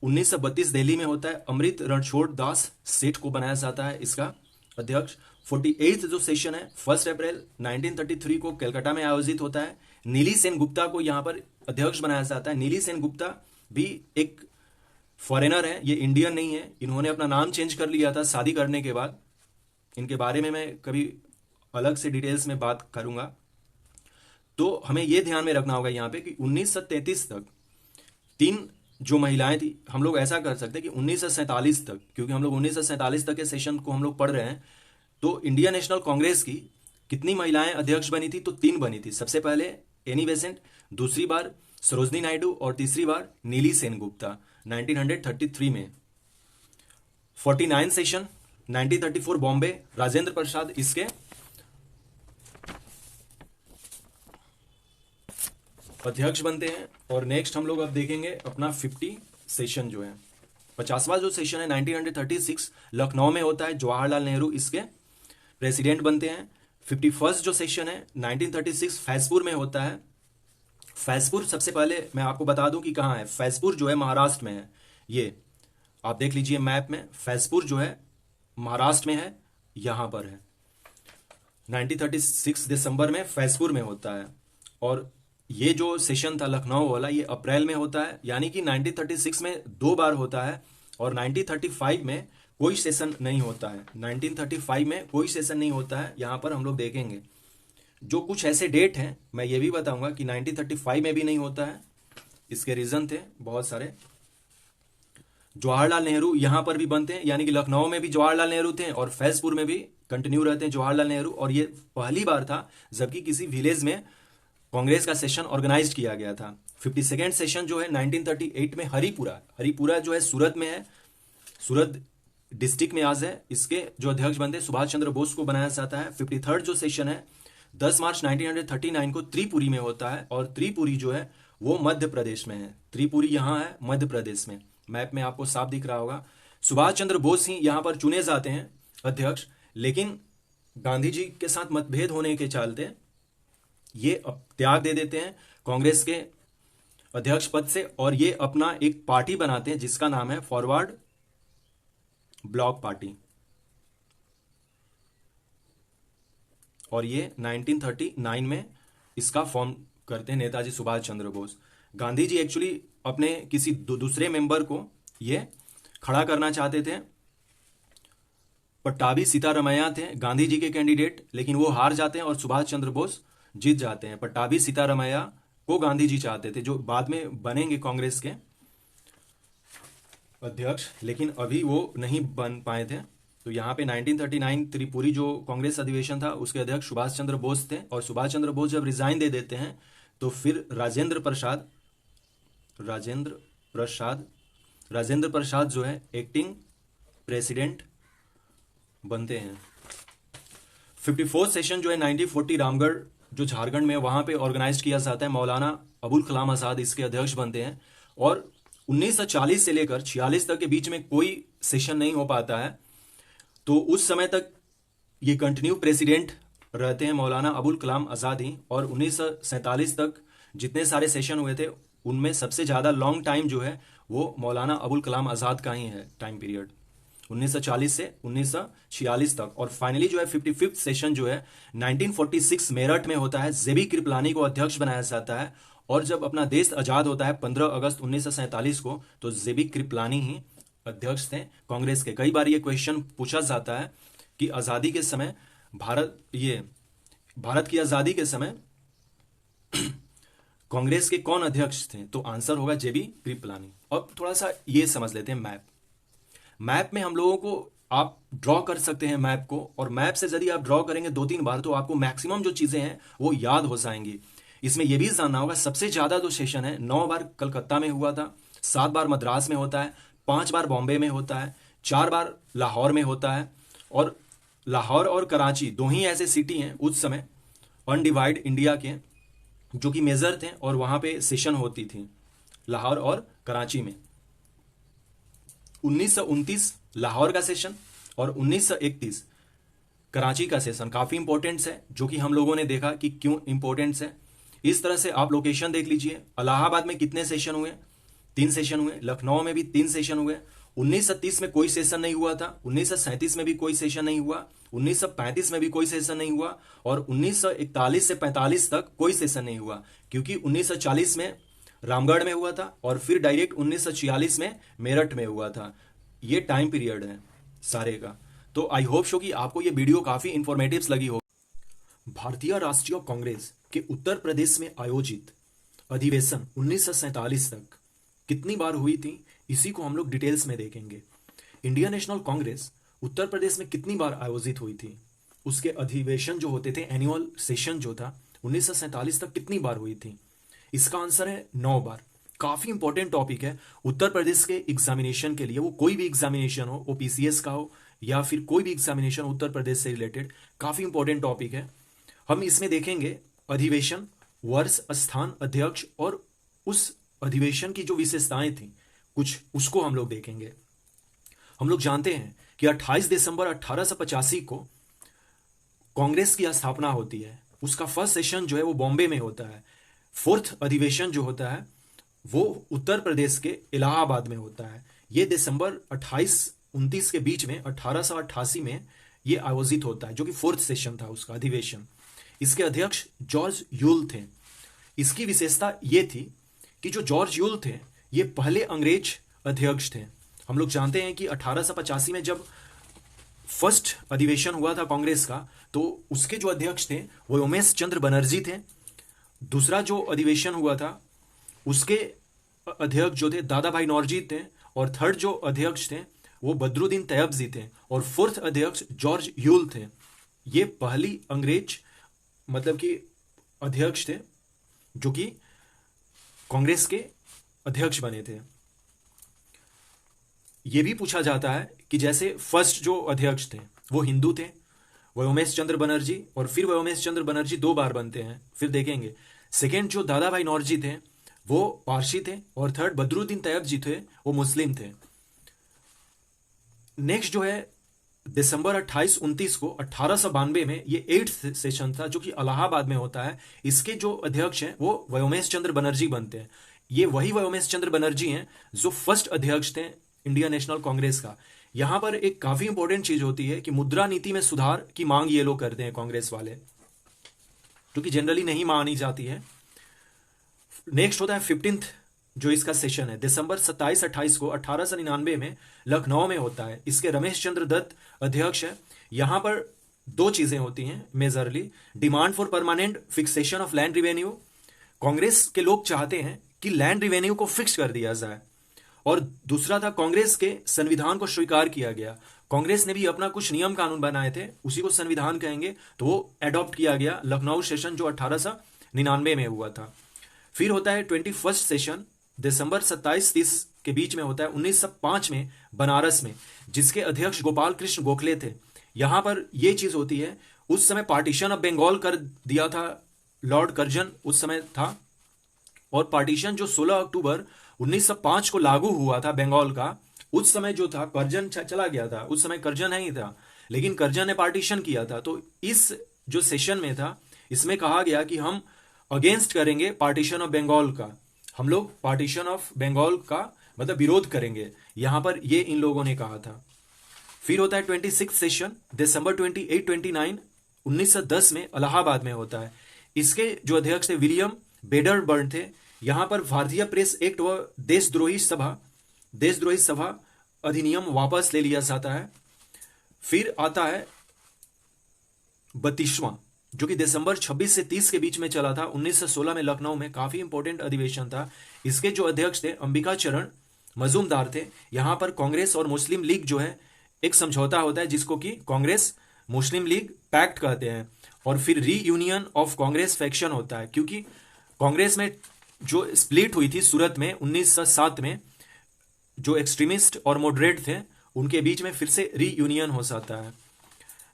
1932 दिल्ली में होता है। अमृत रणछोड़ दास सेठ को बनाया जाता है इसका अध्यक्ष। 48 जो सेशन है 1 अप्रैल 1933 को कलकत्ता में आयोजित होता है। नीली सेन गुप्ता को यहाँ पर अध्यक्ष बनाया जाता है। नीली सेन गुप्ता भी एक फॉरेनर है, ये इंडियन नहीं है। इन्होंने अपना नाम चेंज कर लिया था शादी करने के बाद। इनके बारे में मैं कभी अलग से डिटेल्स में बात करूंगा। तो हमें यह ध्यान में रखना होगा यहाँ पे कि 1933 तक 3 जो महिलाएं थी, हम लोग ऐसा कर सकते हैं कि 1947 तक, क्योंकि हम लोग 1947 तक के सेशन को हम लोग पढ़ रहे हैं, तो इंडियन नेशनल कांग्रेस की कितनी महिलाएं अध्यक्ष बनी थी? तो 3 बनी थी। सबसे पहले एनी बेसेंट, दूसरी बार सरोजनी नायडू और तीसरी बार नीली सेन गुप्ता 1933 में। 49 सेशन 1934 बॉम्बे, राजेंद्र प्रसाद इसके अध्यक्ष बनते हैं। और नेक्स्ट हम लोग अब देखेंगे अपना 50 सेशन जो है 50वां जो सेशन है 1936 लखनऊ में होता है। जवाहरलाल नेहरू इसके प्रेसिडेंट बनते हैं। 51st जो सेशन है 1936 फैजपुर में होता है। फैजपुर सबसे पहले मैं आपको बता दूं कि कहाँ है। फैजपुर जो है महाराष्ट्र में है। ये आप देख लीजिए मैप में, फैजपुर जो है महाराष्ट्र में है, यहां पर है। 1936 दिसंबर में फैजपुर में होता है। और ये जो सेशन था लखनऊ वाला, ये अप्रैल में होता है, यानी कि 1936 में 2 बार होता है और 1935 में कोई सेशन नहीं होता है। 1935 में कोई सेशन नहीं होता है, यहां पर हम लोग देखेंगे। जो कुछ ऐसे डेट हैं मैं ये भी बताऊंगा कि 1935 में भी नहीं होता है। इसके रीजन थे बहुत सारे। जवाहरलाल नेहरू यहां पर भी बनते हैं, यानी कि लखनऊ में भी जवाहरलाल नेहरू थे और फैजपुर में भी कंटिन्यू रहते हैं जवाहरलाल नेहरू। और ये पहली बार था जबकि किसी विलेज में कांग्रेस का सेशन ऑर्गेनाइज किया गया था। 52nd सेशन जो है 1938 में हरिपुरा जो है सूरत में है, सूरत डिस्ट्रिक्ट में आज है। इसके जो अध्यक्ष बनते सुभाष चंद्र बोस को बनाया जाता है। 53rd जो सेशन है 10 मार्च 1939 को त्रिपुरी में होता है, और त्रिपुरी जो है वो मध्य प्रदेश में है। त्रिपुरी यहाँ है मध्य प्रदेश में, मैप में आपको साफ दिख रहा होगा। सुभाष चंद्र बोस ही यहाँ पर चुने जाते हैं अध्यक्ष, लेकिन गांधी जी के साथ मतभेद होने के चलते ये त्याग दे देते हैं कांग्रेस के अध्यक्ष पद से, और ये अपना एक पार्टी बनाते हैं जिसका नाम है फॉरवर्ड ब्लॉक पार्टी, और ये 1939 में इसका फॉर्म करते हैं नेताजी सुभाष चंद्र बोस। गांधी जी एक्चुअली अपने किसी दूसरे मेंबर को ये खड़ा करना चाहते थे। पट्टाभी सीतारमैया थे गांधी जी के कैंडिडेट, लेकिन वो हार जाते हैं और सुभाष चंद्र बोस जीत जाते हैं। पट्टाभी सीतारमैया को गांधी जी चाहते थे, जो बाद में बनेंगे कांग्रेस के अध्यक्ष, लेकिन अभी वो नहीं बन पाए थे। तो यहाँ पे 1939 त्रिपुरी जो कांग्रेस अधिवेशन था उसके अध्यक्ष सुभाष चंद्र बोस थे, और सुभाष चंद्र बोस जब रिजाइन दे देते हैं तो फिर राजेंद्र प्रसाद जो है एक्टिंग प्रेसिडेंट बनते हैं। 54th सेशन जो है 1940 रामगढ़ जो झारखंड में वहां पे ऑर्गेनाइज किया जाता है। मौलाना अबुल कलाम आजाद इसके अध्यक्ष बनते हैं, और 1940 से लेकर 46 तक के बीच में कोई सेशन नहीं हो पाता है। तो उस समय तक ये कंटिन्यू प्रेसिडेंट रहते हैं मौलाना अबुल कलाम आजाद ही, और 1947 तक जितने सारे सेशन हुए थे उनमें सबसे ज्यादा लॉन्ग टाइम जो है वो मौलाना अबुल कलाम आजाद का ही है टाइम पीरियड, 1940 से 1946 तक। और फाइनली जो है 55th सेशन जो है 1946 मेरठ में होता है। जेबी कृपलानी को अध्यक्ष बनाया जाता है, और जब अपना देश आजाद होता है 15 अगस्त 1947 को, तो जेबी कृपलानी ही अध्यक्ष थे कांग्रेस के। कई बार ये क्वेश्चन पूछा जाता है कि आजादी के समय भारत की आजादी के समय कांग्रेस के कौन अध्यक्ष थे, तो आंसर होगा जेबी कृपलानी। अब थोड़ा सा ये समझ लेते हैं मैप में हम लोगों को आप ड्रॉ कर सकते हैं मैप को, और मैप से यदि आप ड्रॉ करेंगे 2-3 बार तो आपको मैक्सिमम जो चीजें हैं वो याद हो जाएंगी। इसमें यह भी जानना होगा सबसे ज्यादा जो सेशन है 9 बार कलकत्ता में हुआ था, 7 बार मद्रास में होता है, 5 बार बॉम्बे में होता है, 4 बार लाहौर में होता है। और लाहौर और कराची दो ही ऐसे सिटी हैं उस समय अनडिवाइड इंडिया के जो कि मेजर थे, और वहां पे सेशन होती थी लाहौर और कराची में। 1929 लाहौर का सेशन और 1931 कराची का सेशन काफी इंपॉर्टेंट है, जो कि हम लोगों ने देखा कि क्यों इंपॉर्टेंट है। इस तरह से आप लोकेशन देख लीजिए। इलाहाबाद में कितने सेशन हुए? 3 सेशन हुए। लखनऊ में भी 3 सेशन हुए। 1930 में कोई सेशन नहीं हुआ था, 1937 में भी कोई सेशन नहीं हुआ, 1935 में भी कोई सेशन नहीं हुआ, और 1941 से 45 तक कोई सेशन नहीं हुआ, क्योंकि 1940 में रामगढ़ में हुआ था और फिर डायरेक्ट 1946 में मेरठ में हुआ था। ये टाइम पीरियड है सारे का। तो आई होप शो कि आपको ये वीडियो काफी इंफॉर्मेटिव लगी हो। भारतीय राष्ट्रीय कांग्रेस के उत्तर प्रदेश में आयोजित अधिवेशन 1947 तक कितनी बार हुई थी, इसी को हम लोग डिटेल्स में देखेंगे। इंडियन नेशनल कांग्रेस उत्तर प्रदेश में कितनी बार आयोजित हुई थी, उसके अधिवेशन जो होते थे, एनुअल सेशन जो था 1947 तक कितनी बार हुई थी, इसका आंसर है 9 बार। काफी इंपॉर्टेंट टॉपिक है उत्तर प्रदेश के एग्जामिनेशन के लिए। वो कोई भी एग्जामिनेशन हो, वो पीसीएस का हो या फिर कोई भी एग्जामिनेशन उत्तर प्रदेश से रिलेटेड, काफी इंपॉर्टेंट टॉपिक है। हम इसमें देखेंगे अधिवेशन, वर्ष, स्थान, अध्यक्ष और उस अधिवेशन की जो विशेषताएं थी कुछ, उसको हम लोग देखेंगे। हम लोग जानते हैं कि 28 दिसंबर 1885 को कांग्रेस की स्थापना होती है। उसका फर्स्ट सेशन जो है वो बॉम्बे में होता है। 4th अधिवेशन जो होता है वो उत्तर प्रदेश के इलाहाबाद में होता है। ये दिसंबर 28-29 के बीच में 1888 में ये आयोजित होता है, जो कि 4th सेशन था उसका अधिवेशन। इसके अध्यक्ष जॉर्ज यूल थे। इसकी विशेषता ये थी कि जो जॉर्ज यूल थे ये पहले अंग्रेज अध्यक्ष थे। हम लोग जानते हैं कि 1885 में जब फर्स्ट अधिवेशन हुआ था कांग्रेस का, तो उसके जो अध्यक्ष थे वो उमेश चंद्र बनर्जी थे। दूसरा जो अधिवेशन हुआ था उसके अध्यक्ष जो थे दादा भाई नौरोजी थे, और थर्ड जो अध्यक्ष थे वो बदरुद्दीन तैयबजी थे, और 4th अध्यक्ष जॉर्ज यूल थे। ये पहली अंग्रेज मतलब कि अध्यक्ष थे जो कि कांग्रेस के अध्यक्ष बने थे। यह भी पूछा जाता है कि जैसे फर्स्ट जो अध्यक्ष थे वो हिंदू थे, व्योमेश चंद्र बनर्जी, और फिर व्योमेश चंद्र बनर्जी 2 बार बनते हैं, फिर देखेंगे। सेकेंड जो दादा भाई नौरोजी थे वो पारसी थे, और थर्ड बदरुद्दीन तैयब जी थे, वो मुस्लिम थे। नेक्स्ट जो है दिसंबर 28-29 को 1892 में ये 8th सेशन था, जो कि इलाहाबाद में होता है। इसके जो अध्यक्ष हैं वो व्योमेश चंद्र बनर्जी बनते हैं। ये वही व्योमेश चंद्र बनर्जी हैं जो फर्स्ट अध्यक्ष थे इंडियन नेशनल कांग्रेस का। यहां पर एक काफी इंपॉर्टेंट चीज होती है कि मुद्रा नीति में सुधार की मांग ये लोग करते हैं कांग्रेस वाले, जो कि जनरली नहीं मानी जाती है। नेक्स्ट होता है 15th जो इसका सेशन है, दिसंबर 27-28 को 1899 में लखनऊ में होता है। इसके रमेश चंद्र दत्त अध्यक्ष है। यहां पर 2 चीजें होती हैं majorly. Demand for permanent fixation of land revenue, Congress के लोग चाहते हैं कि लैंड रिवेन्यू को फिक्स कर दिया जाए, और दूसरा था कांग्रेस के संविधान को स्वीकार किया गया। कांग्रेस ने भी अपना कुछ नियम कानून बनाए थे, उसी को संविधान कहेंगे, तो वो एडॉप्ट किया गया लखनऊ सेशन जो 1899 में हुआ था। फिर होता है 21st सेशन, दिसंबर 27-30 के बीच में होता है 1905 में बनारस में, जिसके अध्यक्ष गोपाल कृष्ण गोखले थे। यहां पर यह चीज होती है, उस समय पार्टीशन ऑफ बंगाल कर दिया था, लॉर्ड कर्जन उस समय था, और पार्टीशन जो 16 अक्टूबर 1905 को लागू हुआ था बंगाल का, उस समय जो था कर्जन चला गया था, उस समय कर्जन नहीं था, लेकिन कर्जन ने पार्टीशन किया था। तो इस जो सेशन में था, इसमें कहा गया कि हम अगेंस्ट करेंगे पार्टीशन ऑफ बंगाल का, हम लोग पार्टीशन ऑफ बंगाल का मतलब विरोध करेंगे, यहां पर ये इन लोगों ने कहा था। फिर होता है 26th सेशन, दिसंबर 28-29 1910 में इलाहाबाद में होता है। इसके जो अध्यक्ष थे विलियम बेडरबर्न थे। यहां पर भारतीय प्रेस एक्ट व देशद्रोही सभा अधिनियम वापस ले लिया जाता है। फिर आता है 32वां, जो कि दिसंबर 26 से 30 के बीच में चला था 1916 में लखनऊ में, काफी इंपॉर्टेंट अधिवेशन था। इसके जो अध्यक्ष थे अंबिका चरण मजूमदार थे। यहां पर कांग्रेस और मुस्लिम लीग जो है एक समझौता होता है, जिसको कि कांग्रेस मुस्लिम लीग पैक्ट कहते हैं। और फिर रीयूनियन ऑफ कांग्रेस फैक्शन होता है, क्योंकि कांग्रेस में जो स्प्लिट हुई थी सूरत में 1907 में, जो एक्सट्रीमिस्ट और मॉडरेट थे उनके बीच में फिर से रीयूनियन हो जाता है।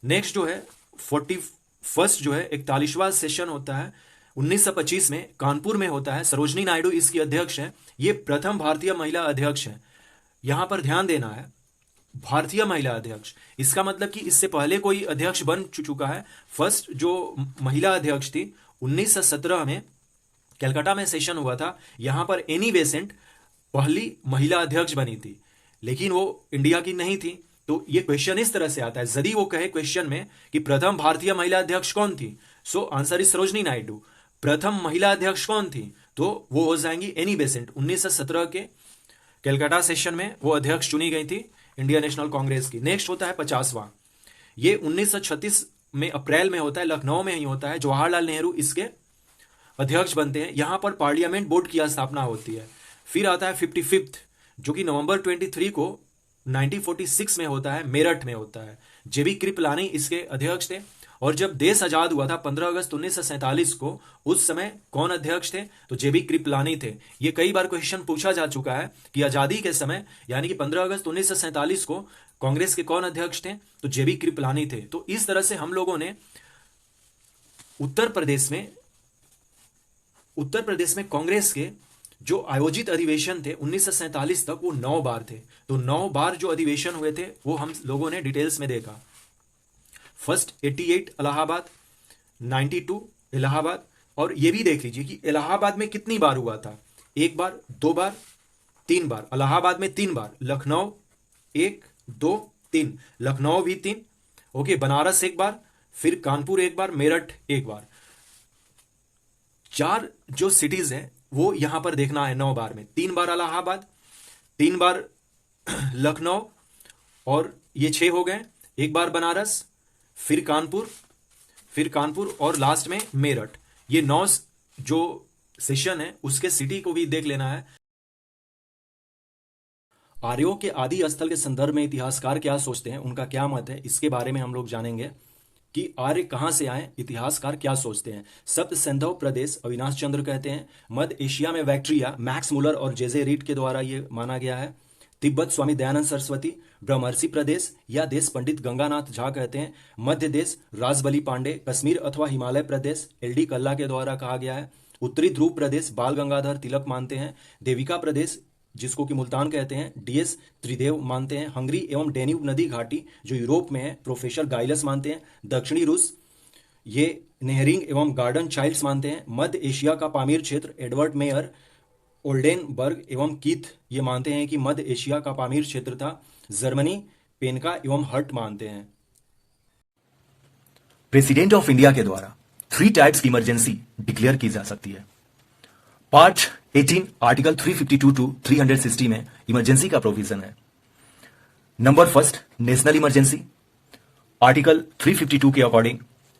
नेक्स्ट जो है 41st जो है 41वां सेशन होता है 1925 में, कानपुर में होता है। सरोजनी नायडू इसकी अध्यक्ष है। ये प्रथम भारतीय महिला अध्यक्ष है। यहां पर ध्यान देना है, भारतीय महिला अध्यक्ष, इसका मतलब कि इससे पहले कोई अध्यक्ष बन चुका है। फर्स्ट जो महिला अध्यक्ष थी 1917 में कलकत्ता में सेशन हुआ था, यहां पर एनी बेसेंट पहली महिला अध्यक्ष बनी थी, लेकिन वो इंडिया की नहीं थी। तो ये क्वेश्चन इस तरह से आता है, यदि वो कहे क्वेश्चन में कि प्रथम भारतीय महिला अध्यक्ष कौन थी, so answer is Sarojini Naidu. प्रथम महिला अध्यक्ष कौन थी, तो वो हो जाएंगी एनी बेसेंट। 1917 के कलकत्ता सेशन में वो अध्यक्ष चुनी गई थी इंडियन नेशनल कांग्रेस की। नेक्स्ट होता है 50वां, ये 1936 में अप्रैल में होता है, लखनऊ में ही होता है। जवाहरलाल नेहरू इसके अध्यक्ष बनते हैं। यहां पर पार्लियामेंट बोर्ड की स्थापना होती है। फिर आता है 55th, जो कि नवंबर 23 को 1946 में होता है, मेरठ में होता है। जेबी कृपलानी इसके अध्यक्ष थे। और जब देश आजाद हुआ था 15 अगस्त 1947 को, उस समय कौन अध्यक्ष थे, तो जेबी कृपलानी थे। ये कई बार क्वेश्चन पूछा जा चुका है कि आजादी के समय यानी कि 15 अगस्त 1947 को कांग्रेस के कौन अध्यक्ष थे, तो जेबी कृपलानी थे। तो इस तरह से हम लोगों ने उत्तर प्रदेश में कांग्रेस के जो आयोजित अधिवेशन थे 1947 तक, वो 9 बार थे। तो 9 बार जो अधिवेशन हुए थे वो हम लोगों ने डिटेल्स में देखा। फर्स्ट 88 इलाहाबाद, 92 इलाहाबाद, और ये भी देख लीजिए कि इलाहाबाद में कितनी बार हुआ था, 1 बार, 2 बार, 3 बार। इलाहाबाद में 3 बार, लखनऊ 1 2 3, लखनऊ भी 3, ओके, बनारस 1 बार, फिर कानपुर 1 बार, मेरठ 1 बार। 4 जो सिटीज हैं वो यहां पर देखना है 9 बार में। 3 बार इलाहाबाद, 3 बार लखनऊ, और ये 6 हो गए। 1 बार बनारस, फिर कानपुर और लास्ट में मेरठ। ये 9 जो सेशन है उसके सिटी को भी देख लेना है। आर्यों के आदि स्थल के संदर्भ में इतिहासकार क्या सोचते हैं, उनका क्या मत है, इसके बारे में हम लोग जानेंगे कि आर्य कहाँ से आए, इतिहासकार क्या सोचते हैं। सप्त सिंधु प्रदेश अविनाश चंद्र कहते हैं। मध्य एशिया में बैक्ट्रिया मैक्स मुलर और जेजे रीड के द्वारा ये माना गया है। तिब्बत स्वामी दयानंद सरस्वती। ब्रह्मर्षि प्रदेश या देश पंडित गंगानाथ झा कहते हैं। मध्य देश राजबली पांडे। कश्मीर अथवा हिमालय प्रदेश एल डी कल्ला के द्वारा कहा गया है। उत्तरी ध्रुव प्रदेश बाल गंगाधर तिलक मानते हैं। देविका प्रदेश जिसको कि मुल्तान कहते हैं, डीएस त्रिदेव मानते हैं। हंगरी एवं डेन्यूब नदी घाटी जो यूरोप में है, प्रोफेसर गाइलस मानते हैं। दक्षिणी रूस ये नेहरिंग एवं गार्डन चाइल्ड्स मानते हैं। मध्य एशिया का पामीर क्षेत्र एडवर्ड मेयर, ओल्डेनबर्ग एवं कीथ ये मानते हैं कि मध्य एशिया का पामीर क्षेत्र था। जर्मनी पेनका एवं हर्ट मानते हैं। प्रेसिडेंट ऑफ इंडिया के द्वारा 3 टाइप्स की इमरजेंसी डिक्लेयर की जा सकती है। पार्ट 18 आर्टिकल 352 टू 360 में इमरजेंसी का प्रोविजन है। Number first national emergency article 352 के according.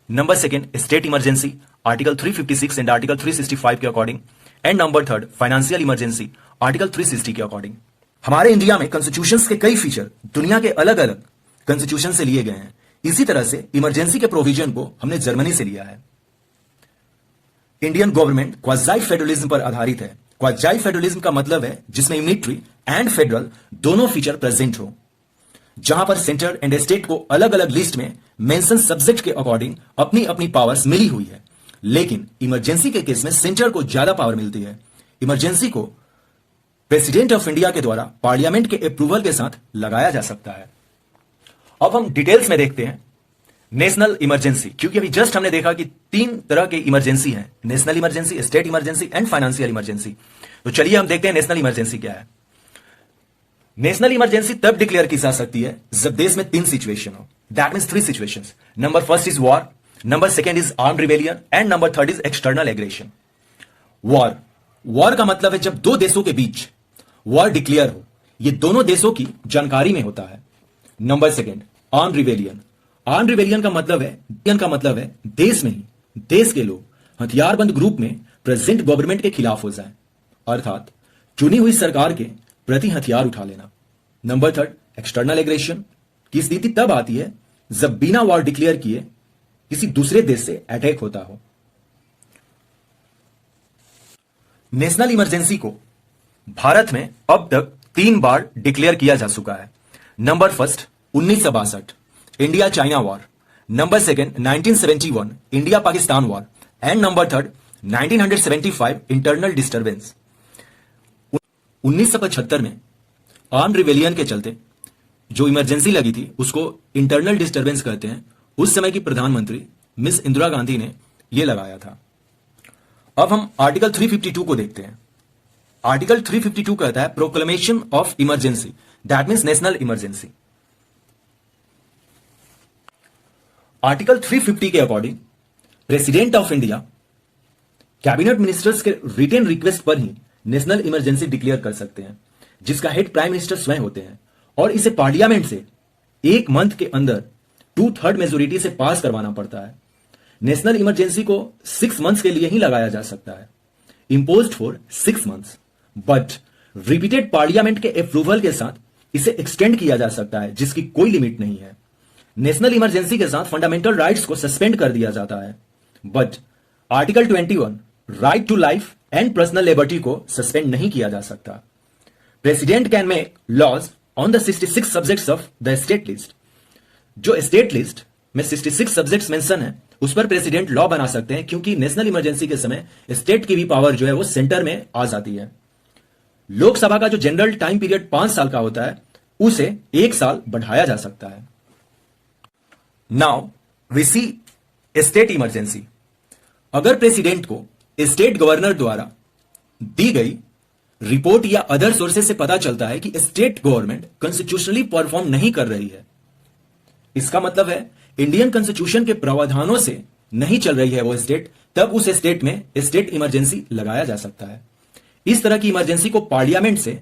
Number second state emergency article 356 and article 365 के according. And number third financial emergency article 360 के अकॉर्डिंग। हमारे इंडिया में कॉन्स्टिट्यूशंस के कई फीचर दुनिया के अलग अलग कॉन्स्टिट्यूशन से लिए गए हैं। इसी तरह से इमरजेंसी के प्रोविजन को हमने जर्मनी से लिया है। इंडियन गवर्नमेंट क्वाजाई फेडरलिज्म पर आधारित है। क्वाजाई फेडरलिज्म का मतलब है जिसमें यूनिटरी एंड फेडरल दोनों फीचर प्रेजेंट हो, जहां पर सेंटर एंड स्टेट को अलग अलग लिस्ट में मेंशन सब्जेक्ट के अकॉर्डिंग अपनी अपनी पावर्स मिली हुई है। लेकिन इमरजेंसी के केस में सेंटर को ज्यादा पावर मिलती है। इमरजेंसी को प्रेसिडेंट ऑफ इंडिया के द्वारा पार्लियामेंट के अप्रूवल के साथ लगाया जा सकता है। अब हम डिटेल्स में देखते हैं नेशनल इमरजेंसी, क्योंकि अभी जस्ट हमने देखा कि 3 तरह के इमरजेंसी हैं, national emergency, state emergency and financial emergency. तो चलिए हम देखते हैं नेशनल इमरजेंसी क्या है। नेशनल इमरजेंसी तब डिक्लेयर की जा सकती है जब देश में 3 सिचुएशन हो। That means 3 situations. Number first is war, number second is armed rebellion and number third is external aggression. War का मतलब है जब 2 देशों के बीच वॉर डिक्लेयर हो, ये दोनों देशों की जानकारी में होता है। Number second armed rebellion. Armed rebellion का मतलब है देश में ही देश के लोग हथियारबंद ग्रुप में प्रेजेंट गवर्नमेंट के खिलाफ हो जाएं, अर्थात चुनी हुई सरकार के प्रति हथियार उठा लेना। नंबर थर्ड एक्सटर्नल एग्रेशन की स्थिति तब आती है जब बिना वॉर डिक्लेयर किए किसी दूसरे देश से अटैक होता हो। नेशनल इमरजेंसी को भारत में अब तक 3 बार डिक्लेयर किया जा चुका है। Number first 1962 India China war, number second 1971 India Pakistan war and number third 1975 internal disturbance. 1975 में आर्म्ड रिवेलियन के चलते जो इमरजेंसी लगी थी उसको इंटरनल डिस्टर्बेंस कहते हैं। उस समय की प्रधानमंत्री मिस इंदिरा गांधी ने यह लगाया था। अब हम आर्टिकल 352 को देखते हैं। आर्टिकल 352 कहता है proclamation of emergency, that means national emergency. Article 350 के according president of India cabinet ministers के रिटन रिक्वेस्ट पर ही नेशनल इमरजेंसी डिक्लेयर कर सकते हैं, जिसका हेड प्राइम मिनिस्टर स्वयं होते हैं, और इसे पार्लियामेंट से 1 मंथ के अंदर 2/3 मेजोरिटी से पास करवाना पड़ता है। नेशनल इमरजेंसी को 6 मंथ्स के लिए ही लगाया जा सकता है, imposed for 6 months, but repeated parliament के अप्रूवल के साथ इसे एक्सटेंड किया जा सकता है, जिसकी कोई लिमिट नहीं है। नेशनल इमरजेंसी के साथ फंडामेंटल राइट्स को सस्पेंड कर दिया जाता है, but article 21 right to life and personal liberty को सस्पेंड नहीं किया जा सकता। President can make laws on the 66 subjects of the state list. जो स्टेट लिस्ट में 66 सब्जेक्ट्स मेंशन है उस पर प्रेसिडेंट लॉ बना सकते हैं, क्योंकि नेशनल इमरजेंसी के समय स्टेट की भी पावर जो है वो सेंटर में आ जाती है। लोकसभा का जो जनरल टाइम पीरियड 5 साल का होता है उसे 1 साल बढ़ाया जा सकता है। Now we see state emergency. अगर प्रेसिडेंट को स्टेट गवर्नर द्वारा दी गई रिपोर्ट या अदर सोर्सेस से पता चलता है कि स्टेट गवर्नमेंट कॉन्स्टिट्यूशनली परफॉर्म नहीं कर रही है, इसका मतलब है इंडियन कॉन्स्टिट्यूशन के प्रावधानों से नहीं चल रही है वो स्टेट, तब उस स्टेट में स्टेट इमरजेंसी लगाया जा सकता है। इस तरह की इमरजेंसी को पार्लियामेंट से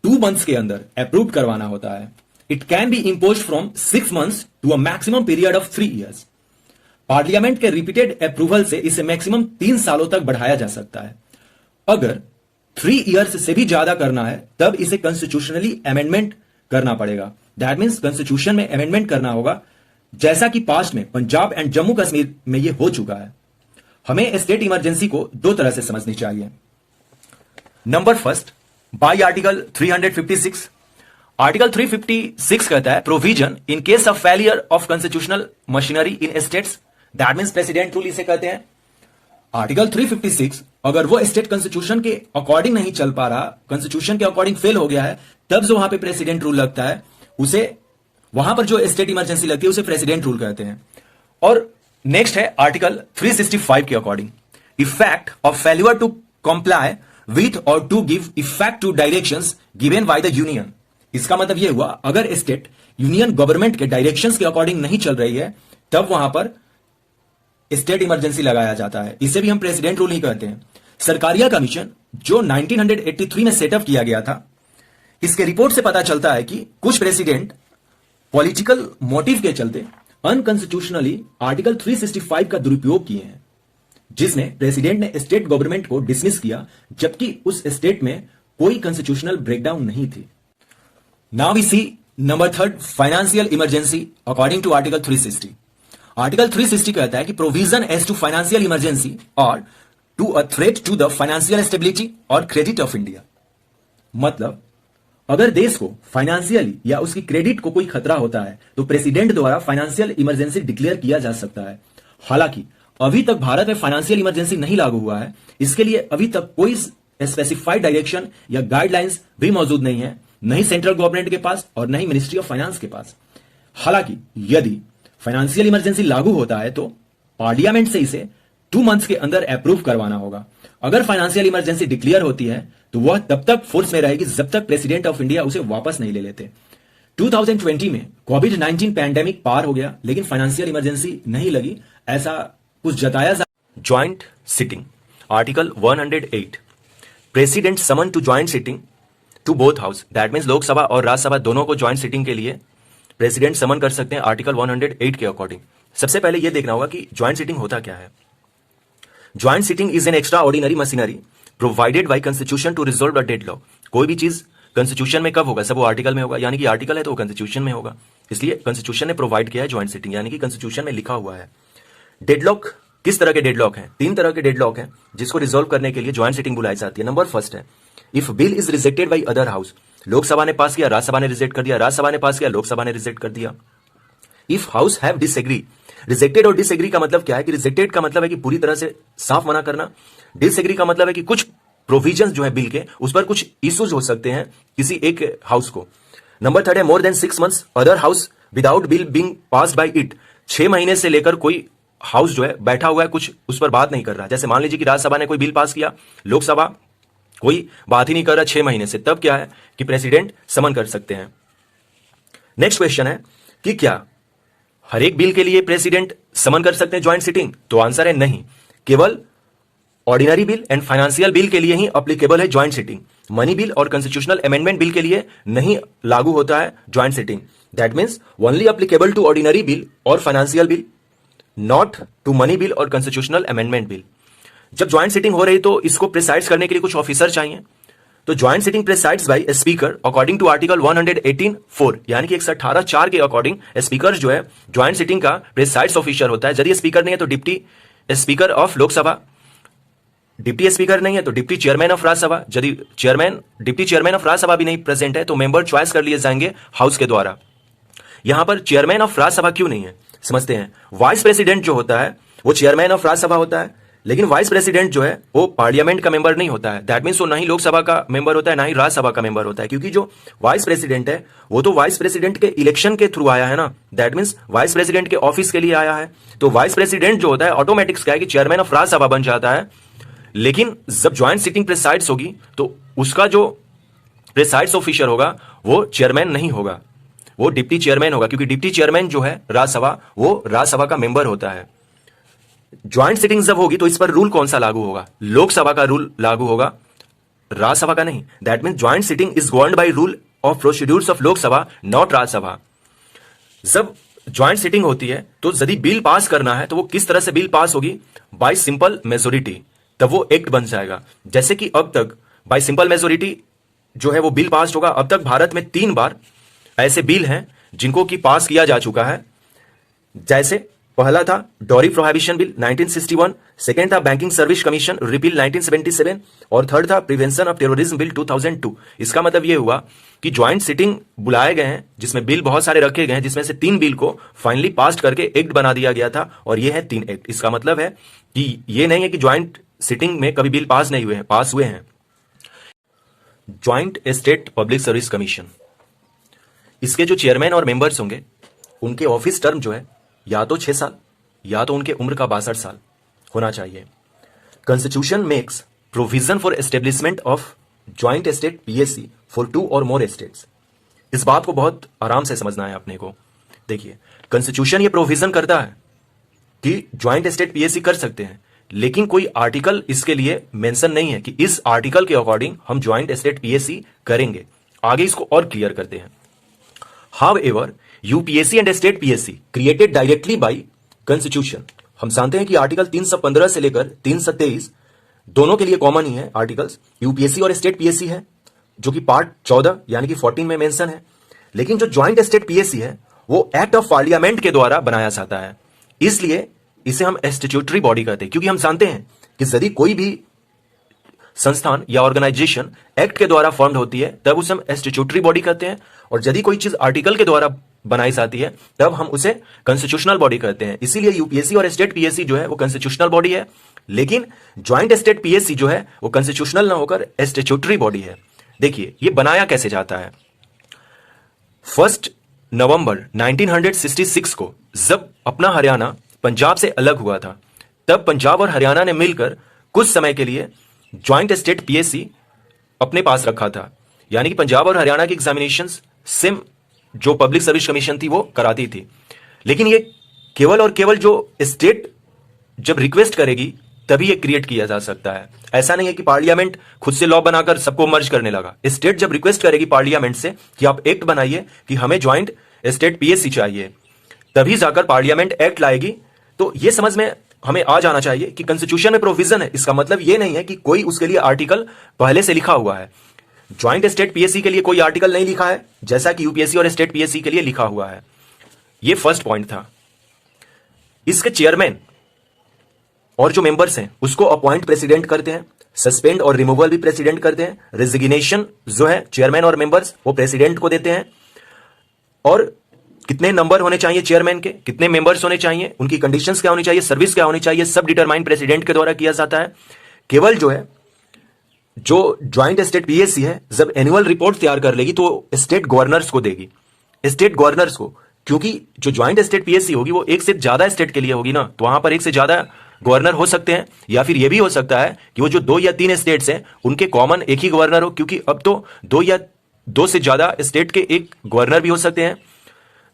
2 मंथ्स के अंदर अप्रूव करवाना होता है। It can be imposed from 6 months to a maximum period of 3 years. Parliament के रिपीटेड अप्रूवल से इसे मैक्सिमम 3 सालों तक बढ़ाया जा सकता है। अगर 3 ईयर्स से भी ज्यादा करना है तब इसे कॉन्स्टिट्यूशनली अमेंडमेंट करना पड़ेगा। दैट मीन्स कॉन्स्टिट्यूशन में अमेंडमेंट करना होगा जैसा कि पास्ट में पंजाब एंड जम्मू कश्मीर में यह हो चुका है। हमें स्टेट इमरजेंसी को दो तरह से समझनी चाहिए। Number first, bye article 356। Article 356 कहता है provision in case of failure of constitutional machinery in states, that means president rule इसे कहते हैं। आर्टिकल 356 अगर वो स्टेट कॉन्स्टिट्यूशन के अकॉर्डिंग नहीं चल पा रहा, कॉन्स्टिट्यूशन के अकॉर्डिंग फेल हो गया है, तब जो वहां पे प्रेसिडेंट रूल लगता है उसे, वहां पर जो स्टेट इमरजेंसी लगती है उसे प्रेसिडेंट रूल कहते हैं। और नेक्स्ट है आर्टिकल 365 के according, effect of failure to comply with और to give effect to directions given by the union. इसका मतलब यह हुआ अगर स्टेट यूनियन गवर्नमेंट के डायरेक्शंस के अकॉर्डिंग नहीं चल रही है तब वहां पर स्टेट इमरजेंसी लगाया जाता है। इसे भी हम प्रेसिडेंट रूल ही कहते हैं। सरकारिया कमीशन जो 1983 में सेटअप किया गया था, इसके रिपोर्ट से पता चलता है कि कुछ प्रेसिडेंट पॉलिटिकल मोटिव के चलते अनकॉन्स्टिट्यूशनली आर्टिकल 365 का दुरुपयोग किए हैं, जिसमें प्रेसिडेंट ने स्टेट गवर्नमेंट को डिसमिस किया जबकि उस स्टेट में कोई कॉन्स्टिट्यूशनल ब्रेकडाउन नहीं थी। Now we see number third, financial emergency according to article 360। Article 360 कहता है कि provision as to financial emergency और to a threat to the financial stability और क्रेडिट ऑफ इंडिया। मतलब अगर देश को फाइनेंशियली या उसकी क्रेडिट को कोई खतरा होता है तो प्रेसिडेंट द्वारा फाइनेंशियल इमरजेंसी डिक्लेयर किया जा सकता है। हालांकि अभी तक भारत में फाइनेंशियल इमरजेंसी नहीं लागू हुआ है, इसके लिए अभी तक कोई स्पेसिफाइड डायरेक्शन या गाइडलाइंस भी मौजूद नहीं है, नहीं सेंट्रल गवर्नमेंट के पास और नहीं मिनिस्ट्री ऑफ फाइनेंस के पास। हालांकि यदि फाइनेंशियल इमरजेंसी लागू होता है तो पार्लियामेंट से इसे 2 मंथ्स के अंदर अप्रूव करवाना होगा। अगर फाइनेंशियल इमरजेंसी डिक्लेयर होती है तो वह तब तक फोर्स में रहेगी जब तक प्रेसिडेंट ऑफ इंडिया उसे वापस नहीं ले लेते। 2020 में कोविड-19 पैंडेमिक पार हो गया लेकिन फाइनेंशियल इमरजेंसी नहीं लगी, ऐसा कुछ जताया जा। Joint sitting article 108, president summon to joint sitting to both house, that means Lok Sabha और राज्यसभा दोनों को ज्वाइंट सिटिंग के लिए प्रेसिडेंट समन कर सकते हैं आर्टिकल 108 के अकॉर्डिंग। सबसे पहले यह देखना होगा कि ज्वाइंट सिटिंग होता क्या है। Joint sitting is an extraordinary machinery provided by constitution to resolve a deadlock. कोई भी चीज कॉन्स्टिट्यूशन में कब होगा, सब वो आर्टिकल में होगा, यानी कि आर्टिकल है तो वो कॉन्स्टिट्यूशन में होगा, इसलिए कॉन्स्टिट्यूशन ने प्रोवाइड किया है ज्वाइंट सिटिंग, यानी कि कॉन्स्टिट्यूशन में लिखा हुआ है। डेडलॉक किस तरह के डेडलॉक हैं? 3 तरह के डेडलॉक हैं जिसको रिजॉल्व करने के लिए ज्वाइंट सिटिंग बुलाई जाती है। नंबर फर्स्ट है if bill is rejected by other house, Lok Sabha ने पास किया, राज्यसभा ने रिजेक्ट कर दिया, राज्यसभा ने पास किया, लोकसभा ने रिजेक्ट कर दिया। If house have disagree, rejected और डिसएग्री का मतलब क्या है कि रिजेक्टेड का मतलब है कि पूरी तरह से साफ मना करना, डिसएग्री का मतलब है कि कुछ प्रोविजंस जो है बिल के उस पर कुछ इश्यूज हो सकते हैं किसी एक हाउस को। नंबर थर्ड है more than 6 months other house without bill being passed by it, 6 महीने से लेकर कोई हाउस जो है बैठा हुआ है, कुछ उस पर बात नहीं कर रहा। जैसे मान लीजिए कि राज्यसभा ने कोई बिल पास किया, लोकसभा कोई बात ही नहीं कर रहा 6 महीने से, तब क्या है कि प्रेसिडेंट समन कर सकते हैं। नेक्स्ट क्वेश्चन है कि क्या हर एक बिल के लिए प्रेसिडेंट समन कर सकते हैं ज्वाइंट सिटिंग? तो आंसर है नहीं, केवल ordinary bill and financial bill के लिए ही अप्लीकेबल है ज्वाइंट सिटिंग। मनी बिल और कॉन्स्टिट्यूशनल अमेंडमेंट बिल के लिए नहीं लागू होता है joint sitting. That means only applicable to ordinary bill और financial bill, not to money bill और कॉन्स्टिट्यूशनल अमेंडमेंट बिल। जब ज्वाइंट सिटिंग हो रही तो इसको प्रिसाइड्स करने के लिए कुछ ऑफिसर चाहिए, तो joint sitting presides by speaker according to article 118(4), यानी कि 118(4) के अकॉर्डिंग स्पीकर जो है ज्वाइंट सिटिंग का प्रिसाइड्स ऑफिसर होता है। यदि स्पीकर नहीं है तो deputy speaker of Lok Sabha, deputy speaker नहीं है तो डिप्टी चेयरमैन ऑफ राज्यसभा, यदि डिप्टी चेयरमैन ऑफ राज्यसभा भी नहीं प्रेजेंट है तो मेंबर चॉइस कर लिए जाएंगे हाउस के द्वारा। यहां पर चेयरमैन ऑफ राज्यसभा क्यों नहीं है समझते हैं। वाइस प्रेसिडेंट जो होता है वो चेयरमैन ऑफ राज्यसभा होता है, लेकिन वाइस प्रेसिडेंट जो है वो पार्लियामेंट का मेंबर नहीं होता है। दैट मीन्स वो ना ही लोकसभा का मेंबर होता है ना ही राज्यसभा का मेंबर होता है, क्योंकि जो वाइस प्रेसिडेंट है वो तो वाइस प्रेसिडेंट के इलेक्शन के थ्रू आया है ना। दैट मीन्स वाइस प्रेसिडेंट के ऑफिस के लिए आया है, तो वाइस प्रेसिडेंट जो होता है ऑटोमेटिक्स क्या है कि चेयरमैन ऑफ राज्यसभा बन जाता है। लेकिन जब ज्वाइंट सिटिंग प्रिसाइड्स होगी तो उसका जो प्रिसाइड्स ऑफिसर होगा वो चेयरमैन नहीं होगा, वो डिप्टी चेयरमैन होगा, क्योंकि डिप्टी चेयरमैन जो है राज्यसभा वो राज्यसभा का मेंबर होता है। ज्वाइंट सिटिंग जब होगी तो इस पर रूल कौन सा लागू होगा? लोकसभा का रूल लागू होगा, राज्यसभा का नहीं। That means joint sitting is governed by rule of procedures of Lok Sabha, not Rajya Sabha. जब ज्वाइंट सिटिंग होती है तो यदि बिल पास करना है तो वो किस तरह से बिल पास होगी? बाय सिंपल मेजोरिटी, तब वो एक्ट बन जाएगा। जैसे कि अब तक बाय सिंपल मेजोरिटी जो है वो बिल पास होगा। अब तक भारत में 3 बार ऐसे बिल हैं जिनको कि पास किया जा चुका है जैसे पहला था डॉरी प्रोहिबिशन बिल 1961, सेकेंड था बैंकिंग सर्विस कमीशन रिपील 1977 और थर्ड था प्रिवेंशन ऑफ टेररिज्म बिल 2002। इसका मतलब यह हुआ कि ज्वाइंट सिटिंग बुलाए गए हैं जिसमें बिल बहुत सारे रखे गए हैं, जिसमें से 3 बिल को फाइनली पास करके एक्ट बना दिया गया था और ये है 3 एक्ट। इसका मतलब है कि ये नहीं है कि ज्वाइंट सिटिंग में कभी बिल पास नहीं हुए हैं, पास हुए हैं। Joint state public service commission, इसके जो चेयरमैन और मेंबर्स होंगे उनके ऑफिस टर्म जो है या तो 6 साल या तो उनके उम्र का 62 साल होना चाहिए। Constitution makes provision for establishment of joint state PSC for 2 और मोर स्टेट्स। इस बात को बहुत आराम से समझना है अपने को। देखिए, कॉन्स्टिट्यूशन ये प्रोविजन करता है कि ज्वाइंट स्टेट पीएससी कर सकते हैं, लेकिन कोई आर्टिकल इसके लिए मेंशन नहीं है कि इस आर्टिकल के अकॉर्डिंग हम ज्वाइंट स्टेट पीएससी करेंगे। आगे इसको और क्लियर करते हैं। However, UPSC and state PSC created directly by constitution. हम जानते हैं कि आर्टिकल 315 से लेकर 323 दोनों के लिए कॉमन ही है आर्टिकल्स, यूपीएससी और स्टेट पीएससी है, जो कि पार्ट 14 यानी कि 14 में मेंशन है। लेकिन जो ज्वाइंट स्टेट पीएससी है वो एक्ट ऑफ पार्लियामेंट के द्वारा बनाया जाता है, इसलिए इसे हम स्टैट्यूटरी बॉडी कहते हैं। क्योंकि हम जानते हैं कि यदि कोई भी संस्थान या ऑर्गेनाइजेशन एक्ट के द्वारा फॉर्म्ड होती है तब उसे हम स्टैट्यूटरी बॉडी कहते हैं, और यदि कोई चीज आर्टिकल के द्वारा बनाई जाती है तब हम उसे कॉन्स्टिट्यूशनल बॉडी कहते हैं। इसीलिए यूपीएससी और स्टेट पीएससी जो है वो कॉन्स्टिट्यूशनल बॉडी है, लेकिन ज्वाइंट स्टेट पीएससी जो है वो कॉन्स्टिट्यूशनल ना होकर स्टैट्यूटरी बॉडी है। देखिए ये बनाया कैसे जाता है। 1 नवंबर 1966 को जब अपना हरियाणा पंजाब से अलग हुआ था, तब पंजाब और हरियाणा ने मिलकर कुछ समय के लिए ज्वाइंट स्टेट पीएससी अपने पास रखा था। यानी कि पंजाब और हरियाणा की एग्जामिनेशंस सेम जो पब्लिक सर्विस कमीशन थी वो कराती थी, लेकिन ये केवल और केवल जो स्टेट जब रिक्वेस्ट करेगी तभी ये क्रिएट किया जा सकता है। ऐसा नहीं है कि पार्लियामेंट खुद से लॉ बनाकर सबको मर्ज करने लगा। स्टेट जब रिक्वेस्ट करेगी पार्लियामेंट से कि आप एक्ट बनाइए कि हमें ज्वाइंट स्टेट पीएससी चाहिए, तभी जाकर पार्लियामेंट एक्ट लाएगी। तो ये समझ में हमें आ जाना चाहिए कि कॉन्स्टिट्यूशन में प्रोविजन है, इसका मतलब ये नहीं है कि कोई उसके लिए आर्टिकल पहले से लिखा हुआ है। ज्वाइंट स्टेट पीएससी के लिए कोई आर्टिकल नहीं लिखा है, जैसा कि यूपीएससी और स्टेट पीएससी के लिए लिखा हुआ है। ये फर्स्ट पॉइंट था। इसके चेयरमैन और जो मेंबर्स हैं उसको अपॉइंट प्रेसिडेंट करते हैं, सस्पेंड और रिमूवल भी प्रेसिडेंट करते हैं, रेजिग्नेशन जो है चेयरमैन और मेंबर्स वो प्रेसिडेंट को देते हैं, और कितने नंबर होने चाहिए चेयरमैन के, कितने मेंबर्स होने चाहिए, उनकी कंडीशंस क्या होनी चाहिए, सर्विस क्या होनी चाहिए, सब डिटरमाइन प्रेसिडेंट के द्वारा किया जाता है। केवल जो है जो ज्वाइंट स्टेट पीएससी है जब एनुअल रिपोर्ट तैयार कर लेगी तो स्टेट गवर्नर्स को देगी, स्टेट गवर्नर्स को, क्योंकि जो ज्वाइंट स्टेट पीएससी होगी वो एक से ज्यादा स्टेट के लिए होगी ना, तो वहां पर एक से ज्यादा गवर्नर हो सकते हैं, या फिर यह भी हो सकता है कि वो जो 2 या 3 स्टेट्स हैं उनके कॉमन एक ही गवर्नर हो, क्योंकि अब तो 2 या 2 से ज्यादा स्टेट के एक गवर्नर भी हो सकते हैं।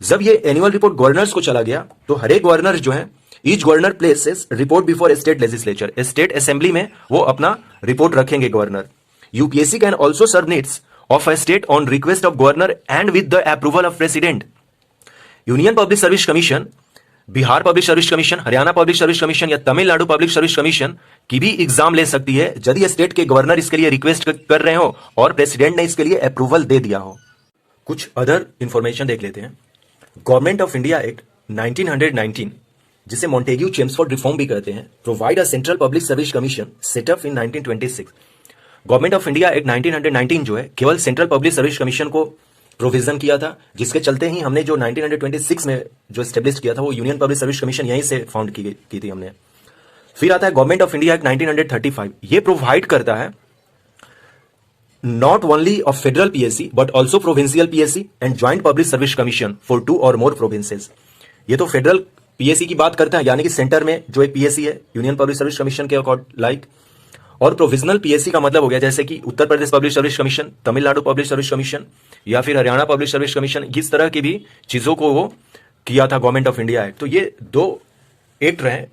जब ये एनुअल रिपोर्ट गवर्नर्स को चला गया तो हर एक गवर्नर जो है, each governor places report before state legislature, state assembly में वो अपना रिपोर्ट रखेंगे governor. UPSC can also serve needs of a state on request of governor and with the approval of president. Union public service commission, Bihar public service commission, Haryana public service commission या Tamil Nadu Public service commission की भी exam ले सकती है यदि state के governor इसके लिए रिक्वेस्ट कर रहे हो और प्रेसिडेंट ने इसके लिए अप्रूवल दे दिया हो। कुछ अदर इंफॉर्मेशन देख लेते हैं। गवर्नमेंट ऑफ इंडिया एक्ट 1919, जिसे मॉन्टेग्यू चेम्सफोर्ड रिफॉर्म भी कहते हैं, provide a central public service commission setup in 1926। Government of India act 1919 जो है केवल सेंट्रल पब्लिक सर्विस कमीशन को प्रोविजन किया था, जिसके चलते ही हमने जो 1926 में जो एस्टेब्लिश किया था वो यूनियन पब्लिक सर्विस कमीशन यहीं से फाउंड की थी हमने। फिर आता है गवर्नमेंट ऑफ इंडिया एक्ट 1935, ये प्रोवाइड करता है not only of federal PSC but also provincial PSC and joint public service commission for 2 or more provinces। ये तो फेडरल पीएससी की बात करता है, यानी कि सेंटर में जो एक पीएससी है यूनियन पब्लिक सर्विस कमीशन के लाइक, और प्रोविजनल पीएससी का मतलब हो गया जैसे कि Uttar Pradesh Public service Commission, Tamil Nadu Public service commission या फिर हरियाणा पब्लिक सर्विस कमीशन, इस तरह की भी चीजों को वो किया था गवर्नमेंट ऑफ इंडिया एक्ट। तो ये 2 एक्ट रहे,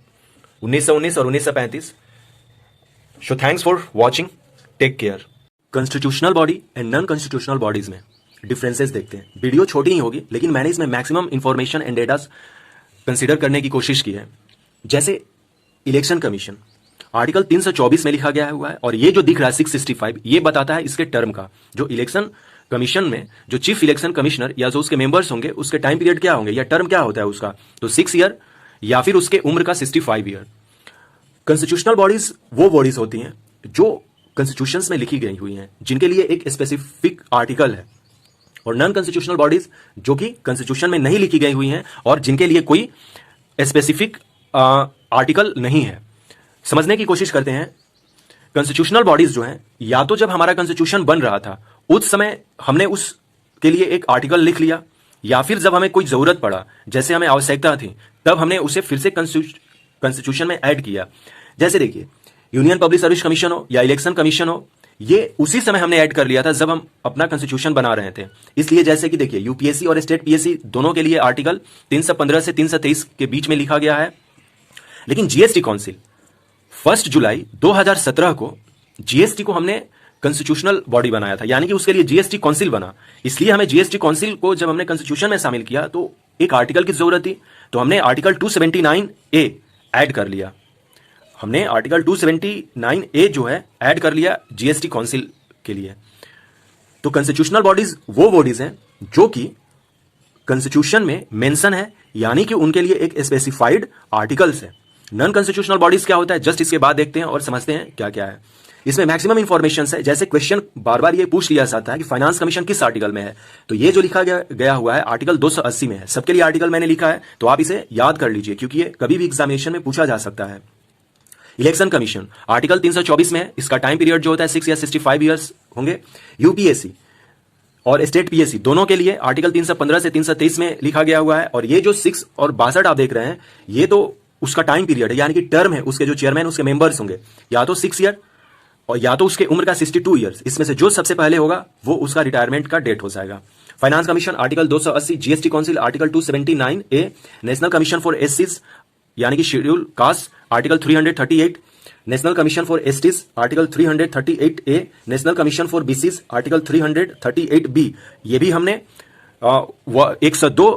1919 और 1935। So thanks for watching, take care. Constitutional body and non constitutional bodies में डिफरेंसेस देखते हैं। वीडियो छोटी ही होगी लेकिन मैंने इसमें maximum information and data consider करने की कोशिश की है। जैसे इलेक्शन कमीशन आर्टिकल 324 में लिखा गया हुआ है, और ये जो दिख रहा है 665 ये बताता है इसके टर्म का। जो इलेक्शन कमीशन में जो चीफ इलेक्शन कमिश्नर या जो उसके मेंबर्स होंगे उसके टाइम पीरियड क्या होंगे या टर्म क्या होता है उसका, तो 6 ईयर या फिर उसके उम्र का 65 ईयर। कॉन्स्टिट्यूशनल बॉडीज वो बॉडीज होती हैं जो कॉन्स्टिट्यूशंस में लिखी गई हुई हैं, जिनके लिए एक स्पेसिफिक आर्टिकल है, और नॉन कॉन्स्टिट्यूशनल बॉडीज जो कि कॉन्स्टिट्यूशन में नहीं लिखी गई हुई हैं और जिनके लिए कोई स्पेसिफिक आर्टिकल नहीं है। समझने की कोशिश करते हैं। कॉन्स्टिट्यूशनल बॉडीज जो हैं, या तो जब हमारा कॉन्स्टिट्यूशन बन रहा था उस समय हमने उसके लिए एक आर्टिकल लिख लिया, या फिर जब हमें कोई जरूरत पड़ा, जैसे हमें आवश्यकता थी, तब हमने उसे फिर से कॉन्स्टिट्यूशन में ऐड किया। जैसे देखिए, यूनियन पब्लिक सर्विस कमीशन हो या इलेक्शन कमीशन हो, ये उसी समय हमने ऐड कर लिया था जब हम अपना कॉन्स्टिट्यूशन बना रहे थे। इसलिए जैसे कि देखिए, यूपीएससी और स्टेट पीएससी दोनों के लिए आर्टिकल 315 से 323 के बीच में लिखा गया है। लेकिन जीएसटी काउंसिल 1 जुलाई 2017 को जीएसटी को हमने कॉन्स्टिट्यूशनल बॉडी बनाया था, यानी कि उसके लिए जीएसटी काउंसिल बना। इसलिए हमें जीएसटी काउंसिल को जब हमने कॉन्स्टिट्यूशन में शामिल किया तो एक आर्टिकल की जरूरत थी, तो हमने आर्टिकल 279A ऐड कर लिया। हमने आर्टिकल 279A जो है ऐड कर लिया जीएसटी काउंसिल के लिए। तो कॉन्स्टिट्यूशनल बॉडीज वो बॉडीज हैं जो कि कॉन्स्टिट्यूशन में मेंशन है, यानी कि उनके लिए एक स्पेसिफाइड आर्टिकल्स है। नॉन कॉन्स्टिट्यूशनल बॉडीज क्या होता है, जस्ट इसके बाद देखते हैं और समझते हैं क्या क्या है। इसमें मैक्सिमम इंफॉर्मेशन है। जैसे क्वेश्चन बार बार ये पूछ लिया जाता है कि फाइनेंस कमीशन किस आर्टिकल में है, तो ये जो लिखा गया हुआ है आर्टिकल 280 में है। सबके लिए आर्टिकल मैंने लिखा है, तो आप इसे याद कर लीजिए क्योंकि ये कभी भी एग्जामिनेशन में पूछा जा सकता है। इलेक्शन कमीशन आर्टिकल 324 में है। इसका टाइम पीरियड जो होता है 6 या 65 ईयर्स होंगे। यूपीएससी और स्टेट पीएससी दोनों के लिए आर्टिकल 315 से 323 में लिखा गया हुआ है। और ये जो 6 और 62 आप देख रहे हैं, ये तो उसका टाइम पीरियड है, यानी कि टर्म है। उसके जो चेयरमैन उसके मेंबर्स होंगे या तो 6 ईयर और या तो उसके उम्र का 62 ईयर्स। इसमें से जो सबसे पहले होगा वो उसका रिटायरमेंट का डेट हो जाएगा। Finance commission article 280, GST council article 279A, national commission for एससीज यानी कि schedule caste article 338, national commission for STs article 338A, national commission for BCs article 338B। ये भी हमने 102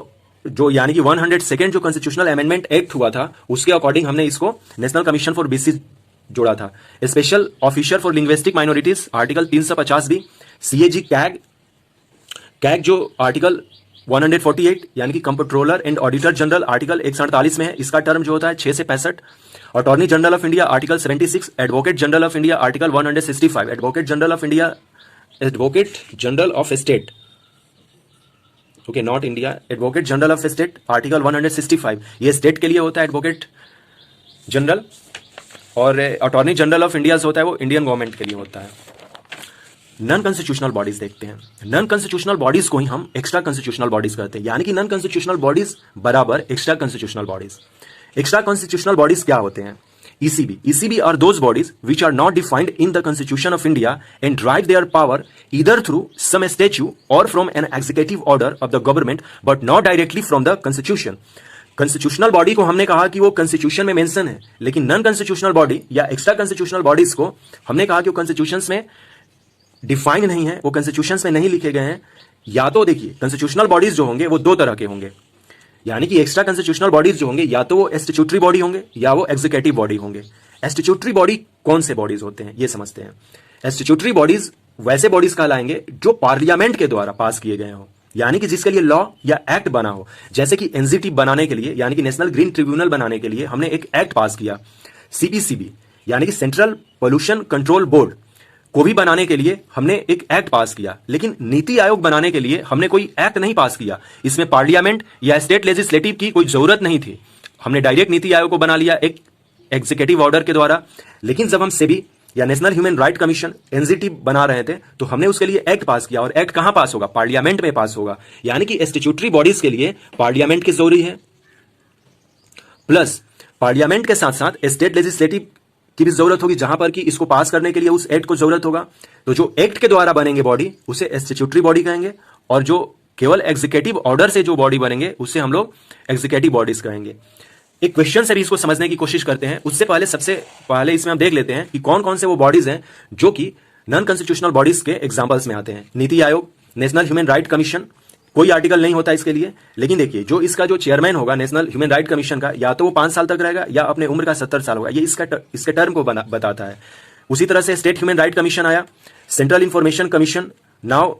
जो यानी कि 102nd जो कॉन्स्टिट्यूशनल अमेंडमेंट एक्ट हुआ था उसके अकॉर्डिंग हमने इसको नेशनल कमीशन फॉर बीसीज जोड़ा था। Special officer for linguistic minorities article 350B, CAG CAG जो आर्टिकल 148 यानी कि controller and auditor general article 148 में है। इसका टर्म जो होता है 6 से 65। Attorney general of India article 76, advocate general of India article 165, advocate general of India, advocate general of state, okay not India, advocate general of state article 165। ये state के लिए होता है एडवोकेट जनरल, और अटॉर्नी जनरल ऑफ इंडिया होता है वो Indian government के लिए होता है। नॉन कॉन्स्टिट्यूशनल बॉडीज देखते हैं। नॉन कॉन्स्टिट्यूशनल बॉडीज को ही हम एक्स्ट्रा कॉन्स्टिट्यूशनल बॉडीज कहते हैं, यानी कि नॉन कॉन्स्टिट्यूशनल बॉडीज बराबर extra constitutional bodies. Extra constitutional bodies क्या होते हैं? ECB are those bodies which are not defined in the Constitution of India and derive their power either through some statute or from an executive order of the government but not directly from the Constitution. Constitutional body को हमने कहा कि वो constitution में mention है, लेकिन non constitutional body या extra constitutional bodies को हमने कहा कि वो कॉन्स्टिट्यूशन में डिफाइंड नहीं है, वो कॉन्स्टिट्यूशन में नहीं लिखे गए हैं। या तो देखिए, कॉन्स्टिट्यूशनल बॉडीज जो होंगे वो 2 तरह के होंगे, यानी कि एक्स्ट्रा कॉन्स्टिट्यूशनल बॉडीज जो होंगे या तो वो स्टैट्यूटरी बॉडी होंगे या वो एग्जीक्यूटिव बॉडी होंगे। स्टैट्यूटरी बॉडी कौन से बॉडीज होते हैं ये समझते हैं। स्टैट्यूटरी बॉडीज वैसे बॉडीज कहलाएंगे जो पार्लियामेंट के द्वारा पास किए गए हो, यानी कि जिसके लिए लॉ या एक्ट बना हो। जैसे कि एनजीटी बनाने के लिए यानी कि नेशनल ग्रीन ट्रिब्यूनल बनाने के लिए हमने एक एक्ट पास किया। CPCB यानी कि सेंट्रल पोल्यूशन कंट्रोल बोर्ड को भी बनाने के लिए हमने एक एक्ट पास किया, लेकिन नीति आयोग बनाने के लिए हमने कोई एक्ट नहीं पास किया। इसमें पार्लियामेंट या स्टेट लेजिस्लेटिव की कोई जरूरत नहीं थी, हमने डायरेक्ट नीति आयोग को बना लिया एक एग्जीक्यूटिव ऑर्डर के द्वारा। लेकिन जब हम सेबी या national human right commission NGT बना रहे थे तो हमने उसके लिए एक्ट पास किया, और एक्ट कहां पास होगा? पार्लियामेंट में पास होगा। यानी कि स्टैट्यूटरी बॉडीज के लिए पार्लियामेंट की जरूरी है, प्लस पार्लियामेंट के साथ साथ स्टेट लेजिस्लेटिव की भी जरूरत होगी, जहां पर कि इसको पास करने के लिए उस एक्ट को जरूरत होगा। तो जो एक्ट के द्वारा बनेंगे बॉडी उसे स्टैट्यूटरी बॉडी कहेंगे, और जो केवल एग्जीक्यूटिव ऑर्डर से जो बॉडी बनेंगे उसे हम लोग एग्जीक्यूटिव बॉडीज कहेंगे। एक क्वेश्चन से भी इसको समझने की कोशिश करते हैं। उससे पहले सबसे पहले इसमें हम देख लेते हैं कि कौन कौन से वो बॉडीज हैं जो कि नॉन कॉन्स्टिट्यूशनल बॉडीज के एग्जांपल्स में आते हैं। NITI Aayog, national human right commission, कोई आर्टिकल नहीं होता इसके लिए, लेकिन देखिए जो इसका जो चेयरमैन होगा नेशनल ह्यूमन राइट कमीशन का, या तो वो 5 साल तक रहेगा या अपने उम्र का 70 साल होगा। ये इसके टर्म को बताता है। उसी तरह से स्टेट ह्यूमन राइट कमीशन आया, सेंट्रल इंफॉर्मेशन कमीशन। नाउ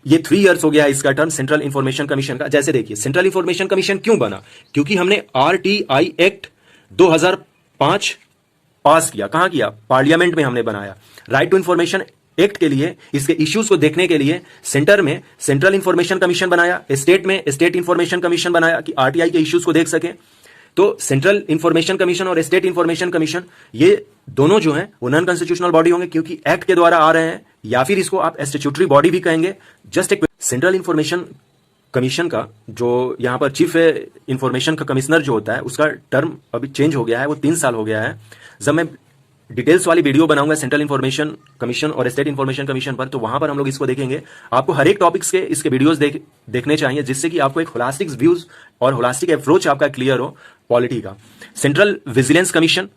ये 3 इयर्स हो गया है इसका टर्म सेंट्रल इंफॉर्मेशन कमीशन का। जैसे देखिए सेंट्रल इंफॉर्मेशन कमीशन क्यों बना, क्योंकि हमने आरटीआई एक्ट 2005 पास किया। कहां किया? पार्लियामेंट में हमने बनाया। राइट टू इंफॉर्मेशन एक्ट के लिए, इसके इश्यूज को देखने के लिए सेंटर में सेंट्रल इंफॉर्मेशन कमीशन बनाया, स्टेट में स्टेट इंफॉर्मेशन कमीशन बनाया कि आरटीआई के इश्यूज को देख सके। तो सेंट्रल इंफॉर्मेशन कमीशन और स्टेट इंफॉर्मेशन कमीशन ये दोनों जो हैं वो नॉन कॉन्स्टिट्यूशनल बॉडी होंगे क्योंकि एक्ट के द्वारा आ रहे हैं, या फिर इसको आप स्टैट्यूटरी बॉडी भी कहेंगे। जस्ट एक सेंट्रल इंफॉर्मेशन कमीशन का जो यहां पर चीफ इंफॉर्मेशन का कमिश्नर जो होता है उसका टर्म अभी चेंज हो गया है, वो 3 साल हो गया है। जब मैं डिटेल्स वाली वीडियो बनाऊंगा सेंट्रल इंफॉर्मेशन कमीशन और स्टेट इंफॉर्मेशन कमीशन पर, तो वहां पर हम लोग इसको देखेंगे। आपको हर एक टॉपिक्स के इसके वीडियोस देखने चाहिए जिससे कि आपको एक होलास्टिक व्यूज और होलास्टिक अप्रोच आपका क्लियर हो पॉलिटी का। सेंट्रल विजिलेंस कमीशन,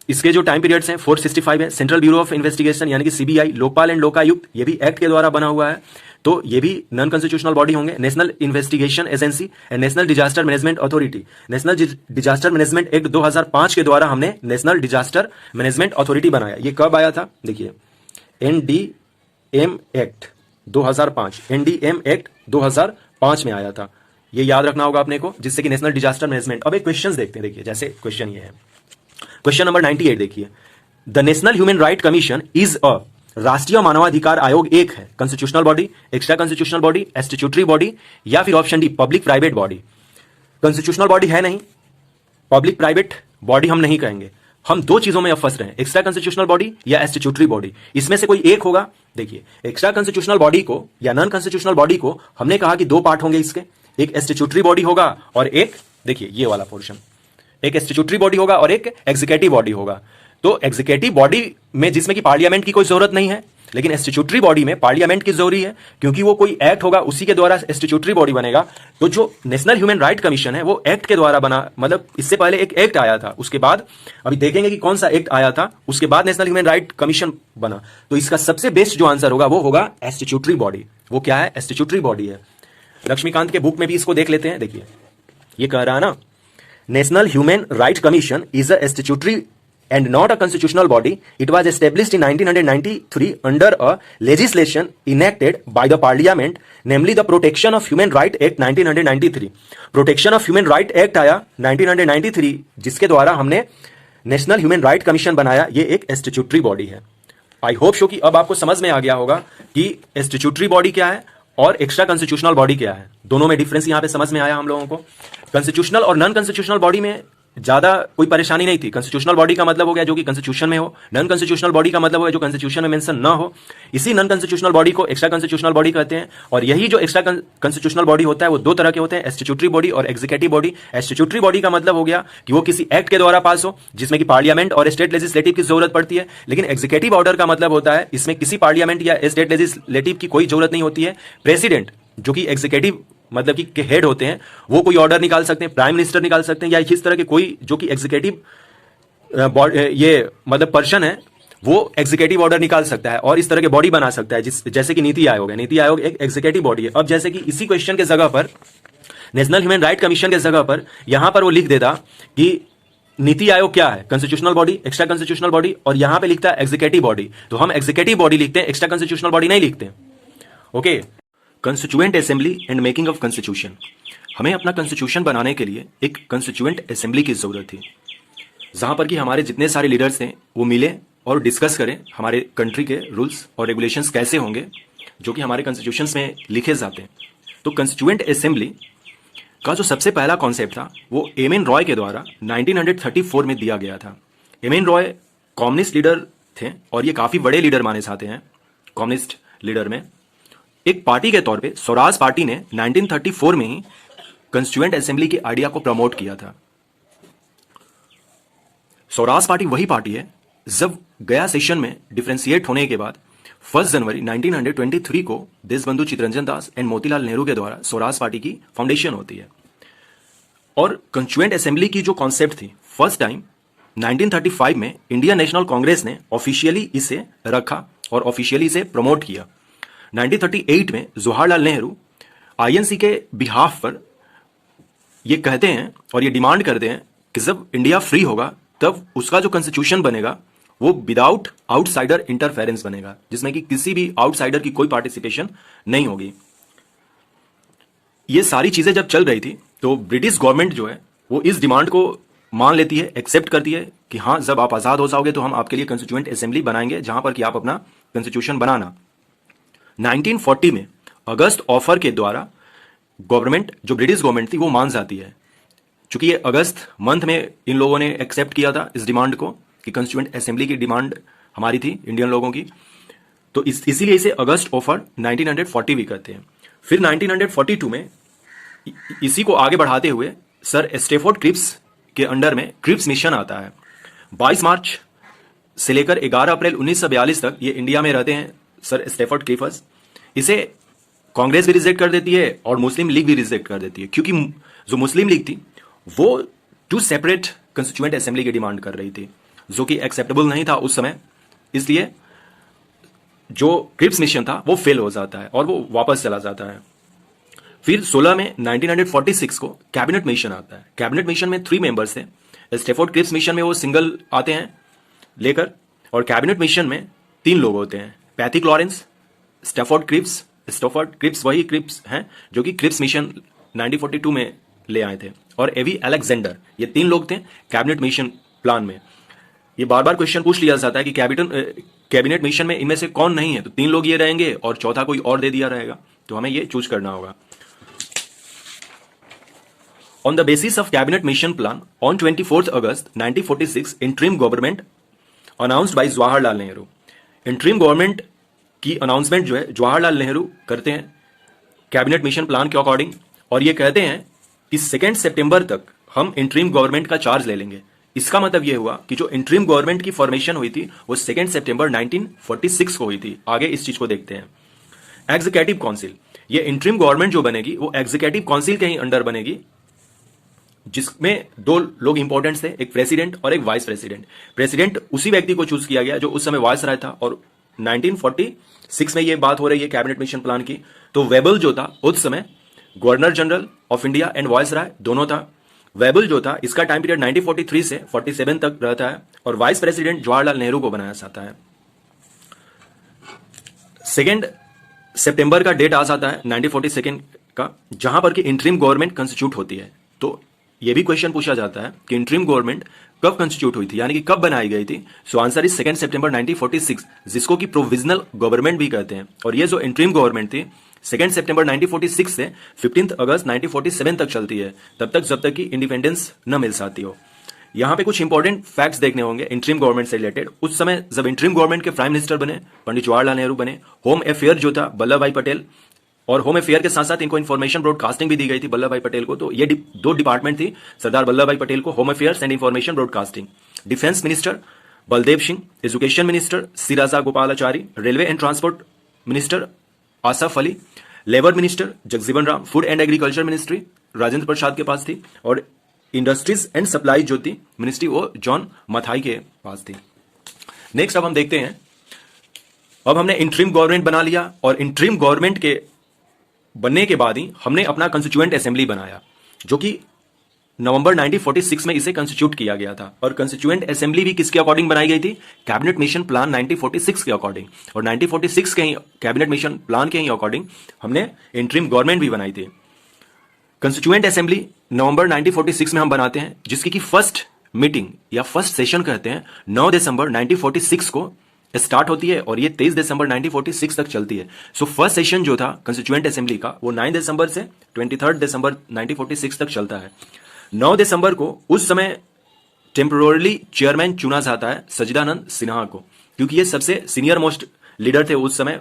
इसके जो टाइम पीरियड्स हैं 465 है। सेंट्रल ब्यूरो ऑफ इन्वेस्टिगेशन यानी कि सीबीआई, लोकपाल एंड लोकायुक्त, ये भी एक्ट के द्वारा बना हुआ है, तो ये भी नॉन कॉन्स्टिट्यूशनल बॉडी होंगे। National investigation agency and national disaster management authority, national disaster management act 2005 के द्वारा हमने नेशनल डिजास्टर मैनेजमेंट अथॉरिटी बनाया। ये कब आया था? देखिए एनडीएम एक्ट 2005, एनडीएम एक्ट 2005 में आया था। ये याद रखना होगा अपने को, जिससे कि नेशनल डिजास्टर मैनेजमेंट। अब एक क्वेश्चन देखते हैं। देखिए जैसे क्वेश्चन ये है, क्वेश्चन नंबर 98 देखिए, the national human right commission is a, राष्ट्रीय मानवाधिकार आयोग एक है constitutional body, extra constitutional body, statutory body, या फिर option D public private body. Constitutional body है नहीं, पब्लिक प्राइवेट बॉडी हम नहीं कहेंगे। हम दो चीजों में अब फंस रहे हैं, एक्स्ट्रा कॉन्स्टिट्यूशनल बॉडी या स्टैट्यूटरी बॉडी। इसमें से कोई एक होगा। देखिए एक्स्ट्रा कॉन्स्टिट्यूशनल बॉडी को या नॉन कॉन्स्टिट्यूशनल बॉडी को हमने कहा कि 2 पार्ट होंगे इसके, एक स्टैट्यूटरी बॉडी होगा और एक, देखिए ये वाला पोर्शन, एक स्टैट्यूटरी बॉडी होगा और एक एग्जीक्यूटिव बॉडी होगा। तो एग्जीक्यूटिव बॉडी में जिसमें कि पार्लियामेंट की कोई जरूरत नहीं है, लेकिन स्टैट्यूटरी बॉडी में पार्लियामेंट की जरूरी है क्योंकि वो कोई एक्ट होगा उसी के द्वारा स्टैट्यूटरी बॉडी बनेगा। तो जो नेशनल ह्यूमन राइट कमीशन है वो एक्ट के द्वारा बना, मतलब इससे पहले एक एक्ट आया था, उसके बाद अभी देखेंगे कि कौन सा एक्ट आया था, उसके बाद नेशनल ह्यूमन राइट कमीशन बना। तो इसका सबसे बेस्ट जो आंसर होगा वो होगा स्टैट्यूटरी बॉडी। वो क्या है? स्टैट्यूटरी बॉडी है। लक्ष्मीकांत के बुक में भी इसको देख लेते हैं। देखिए ये कह रहा है ना, national human right commission is a statutory and not a constitutional body. It was established in 1993 under a legislation enacted by the Parliament, namely the Protection of Human Right Act 1993. Protection of Human Right Act आया 1993, जिसके द्वारा हमने national human right commission बनाया। ये एक statutory body है। I hope show कि अब आपको समझ में आ गया होगा कि स्टैट्यूटरी बॉडी क्या है और एक्स्ट्रा कॉन्स्टिट्यूशनल बॉडी क्या है। दोनों में डिफरेंस यहां पे समझ में आया हम लोगों को। कॉन्स्टिट्यूशनल और नॉन कॉन्स्टिट्यूशनल बॉडी में ज्यादा कोई परेशानी नहीं थी। कॉन्स्टिट्यूशनल बॉडी का मतलब हो गया जो कि कॉन्स्टिट्यूशन में हो, नॉन कॉन्स्टिट्यूशनल बॉडी का मतलब हो गया जो कॉन्स्टिट्यूशन में मेंशन ना हो। इसी नॉन कॉन्स्टिट्यूशनल बॉडी को एक्स्ट्रा कॉन्स्टिट्यूशनल बॉडी कहते हैं। और यही जो एक्स्ट्रा कॉन्स्टिट्यूशनल बॉडी होता है वो 2 तरह के होते हैं, स्टैट्यूटरी बॉडी और एग्जीक्यूटिव बॉडी। स्टैट्यूटरी बॉडी का मतलब हो गया कि वो किसी एक्ट के द्वारा पास हो जिसमें कि पार्लियामेंट और स्टेट लेजिस्लेटिव की जरूरत पड़ती है। लेकिन एग्जीक्यूटिव ऑर्डर का मतलब होता है इसमें किसी पार्लियामेंट या स्टेट लेजिस्लेटिव की कोई जरूरत नहीं होती है। प्रेसिडेंट जो कि एग्जीक्यूटिव मतलब कि के हेड होते हैं वो कोई ऑर्डर निकाल सकते हैं, प्राइम मिनिस्टर निकाल सकते हैं, या इस तरह के कोई जो कि एग्जीक्यूटिव ये मतलब पर्सन है वो एग्जीक्यूटिव ऑर्डर निकाल सकता है और इस तरह के बॉडी बना सकता है, जैसे कि नीति आयोग है। नीति आयोग एक एग्जीक्यूटिव बॉडी है। अब जैसे कि इसी क्वेश्चन के जगह पर नेशनल ह्यूमन राइट कमीशन के जगह पर यहां पर वो लिख देता कि नीति आयोग क्या है, constitutional body, extra constitutional body, और यहां पे लिखता है एग्जीक्यूटिव बॉडी। तो हम एग्जीक्यूटिव बॉडी लिखते हैं, एक्स्ट्रा कॉन्स्टिट्यूशनल बॉडी नहीं लिखते। Okay, constituent assembly and making of constitution. हमें अपना कॉन्स्टिट्यूशन बनाने के लिए एक कंस्टिट्यूएंट असेंबली की जरूरत थी, जहां पर कि हमारे जितने सारे लीडर्स थे वो मिले और डिस्कस करें हमारे कंट्री के रूल्स और रेगुलेशंस कैसे होंगे जो कि हमारे कॉन्स्टिट्यूशंस में लिखे जाते हैं। तो कंस्टिट्यूएंट असेंबली का जो सबसे पहला कॉन्सेप्ट था वो एम एन रॉय के द्वारा 1934 में दिया गया था। M N Roy communist leader थे और ये काफी बड़े लीडर माने जाते हैं कम्युनिस्ट लीडर में। एक पार्टी के तौर पे स्वराज पार्टी ने 1934 में ही कंस्टिट्यूएंट असेंबली के आइडिया को प्रमोट किया था। स्वराज पार्टी वही पार्टी है जब गया सेशन में डिफरेंशिएट होने के बाद 1 जनवरी 1923 को देशबंधु चित्तरंजन दास एंड मोतीलाल नेहरू के द्वारा स्वराज पार्टी की फाउंडेशन होती है। और कंस्टिट्यूएंट असेंबली की जो कॉन्सेप्ट थी फर्स्ट टाइम 1935 में इंडियन नेशनल कांग्रेस ने ऑफिशियली इसे रखा और ऑफिशियली इसे प्रमोट किया। 1938 में जवाहरलाल नेहरू आईएनसी के बिहाफ पर ये कहते हैं और ये डिमांड करते हैं कि जब इंडिया फ्री होगा तब उसका जो कॉन्स्टिट्यूशन बनेगा वो विदाउट आउटसाइडर इंटरफेरेंस बनेगा, जिसमें कि किसी भी आउटसाइडर की कोई पार्टिसिपेशन नहीं होगी। ये सारी चीजें जब चल रही थी तो ब्रिटिश गवर्नमेंट जो है वो इस डिमांड को मान लेती है, एक्सेप्ट करती है कि हाँ, जब आप आजाद हो जाओगे तो हम आपके लिए कंस्टिट्यूएंट असेंबली बनाएंगे जहां पर कि आप अपना कंस्टिट्यूशन बनाना। 1940 में अगस्त ऑफर के द्वारा गवर्नमेंट, जो ब्रिटिश गवर्नमेंट थी, वो मान जाती है। चूंकि ये अगस्त मंथ में इन लोगों ने एक्सेप्ट किया था इस डिमांड को कि कंस्टिट्यूएंट असेंबली की डिमांड हमारी थी इंडियन लोगों की, तो इसीलिए इसे अगस्त ऑफर 1940 भी कहते हैं। फिर 1942 में इसी को आगे बढ़ाते हुए सर स्टेफोर्ड क्रिप्स के अंडर में क्रिप्स मिशन आता है। 22 मार्च से लेकर 11 अप्रैल 1942 तक ये इंडिया में रहते हैं सर स्टेफोर्ड क्रिप्स। इसे कांग्रेस भी रिजेक्ट कर देती है और मुस्लिम लीग भी रिजेक्ट कर देती है, क्योंकि जो मुस्लिम लीग थी वो 2 सेपरेट कंस्टिट्यूएंट असेंबली की डिमांड कर रही थी, जो कि एक्सेप्टेबल नहीं था उस समय। इसलिए जो क्रिप्स मिशन था वो फेल हो जाता है और वो वापस चला जाता है। फिर 16 में 1946 को कैबिनेट मिशन आता है। कैबिनेट मिशन में 3 मेंबर्स थे। स्टेफोर्ड क्रिप्स मिशन में वो सिंगल आते हैं लेकर, और कैबिनेट मिशन में 3 लोग होते हैं, पैथिक लॉरेंस, स्टेफोर्ड क्रिप्स वही क्रिप्स हैं जो कि क्रिप्स मिशन 1942 में ले आए थे, और एवी अलेक्जेंडर। ये 3 लोग थे कैबिनेट मिशन प्लान में। ये बार बार क्वेश्चन पूछ लिया जाता है कि कैबिनेट मिशन में इनमें से कौन नहीं है, तो 3 लोग ये रहेंगे और चौथा कोई और दे दिया रहेगा, तो हमें ये चूज करना होगा। On the basis of cabinet mission plan, on 24th August 1946, interim government announced by Jawaharlal Nehru. Interim government की अनाउंसमेंट जो है जवाहरलाल नेहरू करते हैं कैबिनेट मिशन प्लान के अकॉर्डिंग, और ये कहते हैं कि 2 सितंबर तक हम इंटरिम गवर्नमेंट का चार्ज ले लेंगे। इसका मतलब यह हुआ कि जो इंटरिम गवर्नमेंट की फॉर्मेशन हुई थी वो 2 सितंबर 1946 को हुई थी। आगे इस चीज को देखते हैं। एग्जीक्यूटिव काउंसिल, ये इंटरिम गवर्नमेंट जो बनेगी वो एग्जीक्यूटिव काउंसिल के ही अंडर बनेगी, जिसमें 2 लोग इंपॉर्टेंट थे, एक प्रेसिडेंट और एक वाइस प्रेसिडेंट। प्रेसिडेंट उसी व्यक्ति को चूज किया गया जो उस समय वाइस राय था, और 1946 में ये बात हो रही है कैबिनेट मिशन प्लान की। तो वेबल जो था उस समय governor general of India and viceroy दोनों था। वेबल जो था इसका टाइम पीरियड 1943 से 47 तक रहता है, और वाइस प्रेसिडेंट जवाहरलाल नेहरू को बनाया जाता है। 2 सितंबर का डेट आ जाता है 1942 का, जहां पर कि इंटरिम गवर्नमेंट कंस्टिट्यूट होती है। तो यह भी क्वेश्चन पूछा जाता है कि इंटरिम गवर्नमेंट कब कंस्टिट्यूट हुई थी, यानी कि कब बनाई गई थी। सो आंसर इज 2 सितंबर 1946, जिसको कि प्रोविजनल गवर्नमेंट भी कहते हैं। और ये जो इंटरिम गवर्नमेंट थी 2 सितंबर 1946 से 15 अगस्त 1947 तक चलती है, तब तक जब तक कि इंडिपेंडेंस न मिल जाती हो। यहां पे कुछ इंपॉर्टेंट फैक्ट्स देखने होंगे इंटरिम गवर्नमेंट से रिलेटेड। उस समय जब इंटरिम गवर्नमेंट के प्राइम मिनिस्टर बने पंडित जवाहरलाल नेहरू बने। होम अफेयर जो था वल्लभ भाई पटेल, और होम अफेयर के साथ साथ इनको इन्फॉर्मेशन ब्रॉडकास्टिंग भी दी गई थी वल्लभ भाई पटेल को। तो ये 2 डिपार्टमेंट थी सरदार वल्लभ भाई पटेल को, home affairs and information broadcasting. Defence minister Baldev Singh, education minister C Rajagopalachari, railway and transport minister Asaf Ali, labour minister Jagjivan Ram, food and agriculture ministry Rajendra Prasad के पास थी, और इंडस्ट्रीज एंड सप्लाई जो थी मिनिस्ट्री वो जॉन मथाई के पास थी। नेक्स्ट अब हम देखते हैं, अब हमने इंटरिम गवर्नमेंट बना लिया, और इंटरिम गवर्नमेंट के बनने के बाद ही हमने अपना कंस्टिट्यूएंट असेंबली बनाया, जो कि नवंबर 1946 में इसे कंस्टिट्यूट किया गया था। और कंस्टिट्यूएंट असेंबली भी किसके अकॉर्डिंग बनाई गई थी, कैबिनेट मिशन प्लान 1946 के अकॉर्डिंग, और 1946 के ही कैबिनेट मिशन प्लान के ही अकॉर्डिंग हमने इंटरिम गवर्नमेंट भी बनाई थी। कंस्टिट्यूएंट असेंबली नवंबर 1946 में हम बनाते हैं, जिसकी की फर्स्ट मीटिंग या फर्स्ट सेशन कहते हैं 9 दिसंबर 1946 को स्टार्ट होती है, और ये 23 दिसंबर 1946 तक चलती है। सो फर्स्ट सेशन जो था कंस्टिट्यूएंट असेंबली का वो 9 दिसंबर से 23 दिसंबर 1946 तक चलता है। 9 दिसंबर को उस समय टेम्पोरली चेयरमैन चुना जाता है सच्चिदानंद सिन्हा को, क्योंकि ये सबसे सीनियर मोस्ट लीडर थे उस समय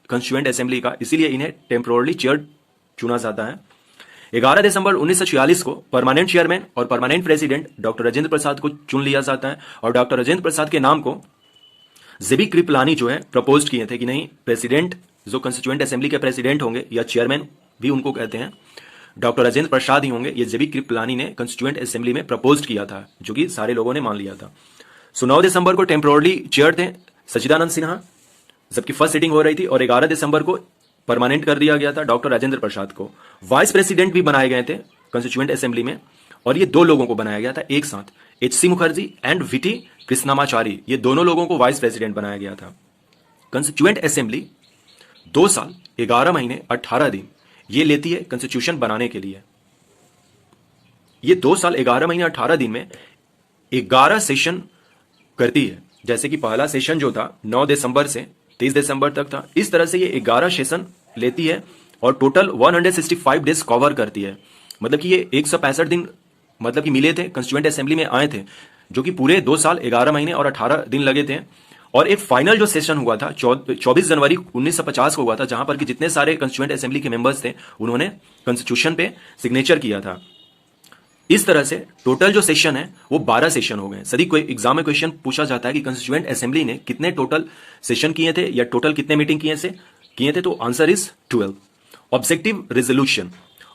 कंस्टिट्यूएंट असेंबली का, इसीलिए इन्हें टेम्पोरली चेयर चुना जाता है। 11 दिसंबर 1946 को परमानेंट चेयरमैन और permanent president doctor Rajendra Prasad को चुन लिया जाता है, और डॉक्टर राजेंद्र प्रसाद के नाम को जेबी कृपलानी जो है प्रपोज किए थे कि नहीं, प्रेसिडेंट जो कंस्टिट्यूएंट असेंबली के प्रेसिडेंट होंगे या चेयरमैन भी उनको कहते हैं, डॉक्टर राजेंद्र प्रसाद ही होंगे। ये जेबी कृपलानी ने कंस्टिट्यूएंट असेंबली में प्रपोज किया था, जो कि सारे लोगों ने मान लिया था। सो 9 दिसंबर को टेम्पोरली चेयर थे सच्चिदानंद सिन्हा, जबकि फर्स्ट सीटिंग हो रही थी, और 11 दिसंबर को परमानेंट कर दिया गया था डॉक्टर राजेंद्र प्रसाद को। वाइस प्रेसिडेंट भी बनाए गए थे कंस्टिट्यूएंट असेंबली में, और ये दो लोगों को बनाया गया था एक साथ, एच.सी. मुखर्जी एंड वीटी कृष्णामाचारी, ये दोनों लोगों को वाइस प्रेसिडेंट बनाया गया था। कंस्टिट्यूएंट असेंबली 2 साल 11 महीने 18 दिन ये लेती है कॉन्स्टिट्यूशन बनाने के लिए। ये 2 साल 11 महीने 18 दिन में 11 सेशन करती है। जैसे कि पहला सेशन जो था 9 दिसंबर से 30 दिसंबर तक था, इस तरह से ये 11 सेशन लेती है और टोटल 165 डेज कवर करती है। मतलब कि ये 165 दिन मतलब कि मिले थे, कंस्टिट्यूएंट असेंबली में आए थे, जो कि पूरे 2 साल 11 महीने और 18 दिन लगे थे। और एक फाइनल जो सेशन हुआ था 24 जनवरी 1950 को हुआ था, जहां पर कि जितने सारे कंस्टिट्यूएंट असेंबली के मेंबर्स थे उन्होंने कॉन्स्टिट्यूशन पे सिग्नेचर किया था। इस तरह से टोटल जो सेशन है वो 12 सेशन हो गए। सदी कोई एग्जाम में क्वेश्चन पूछा जाता है कि कंस्टिट्यूएंट असेंबली ने कितने टोटल सेशन किए थे या टोटल कितने मीटिंग किए थे, तो answer is 12। Objective resolution,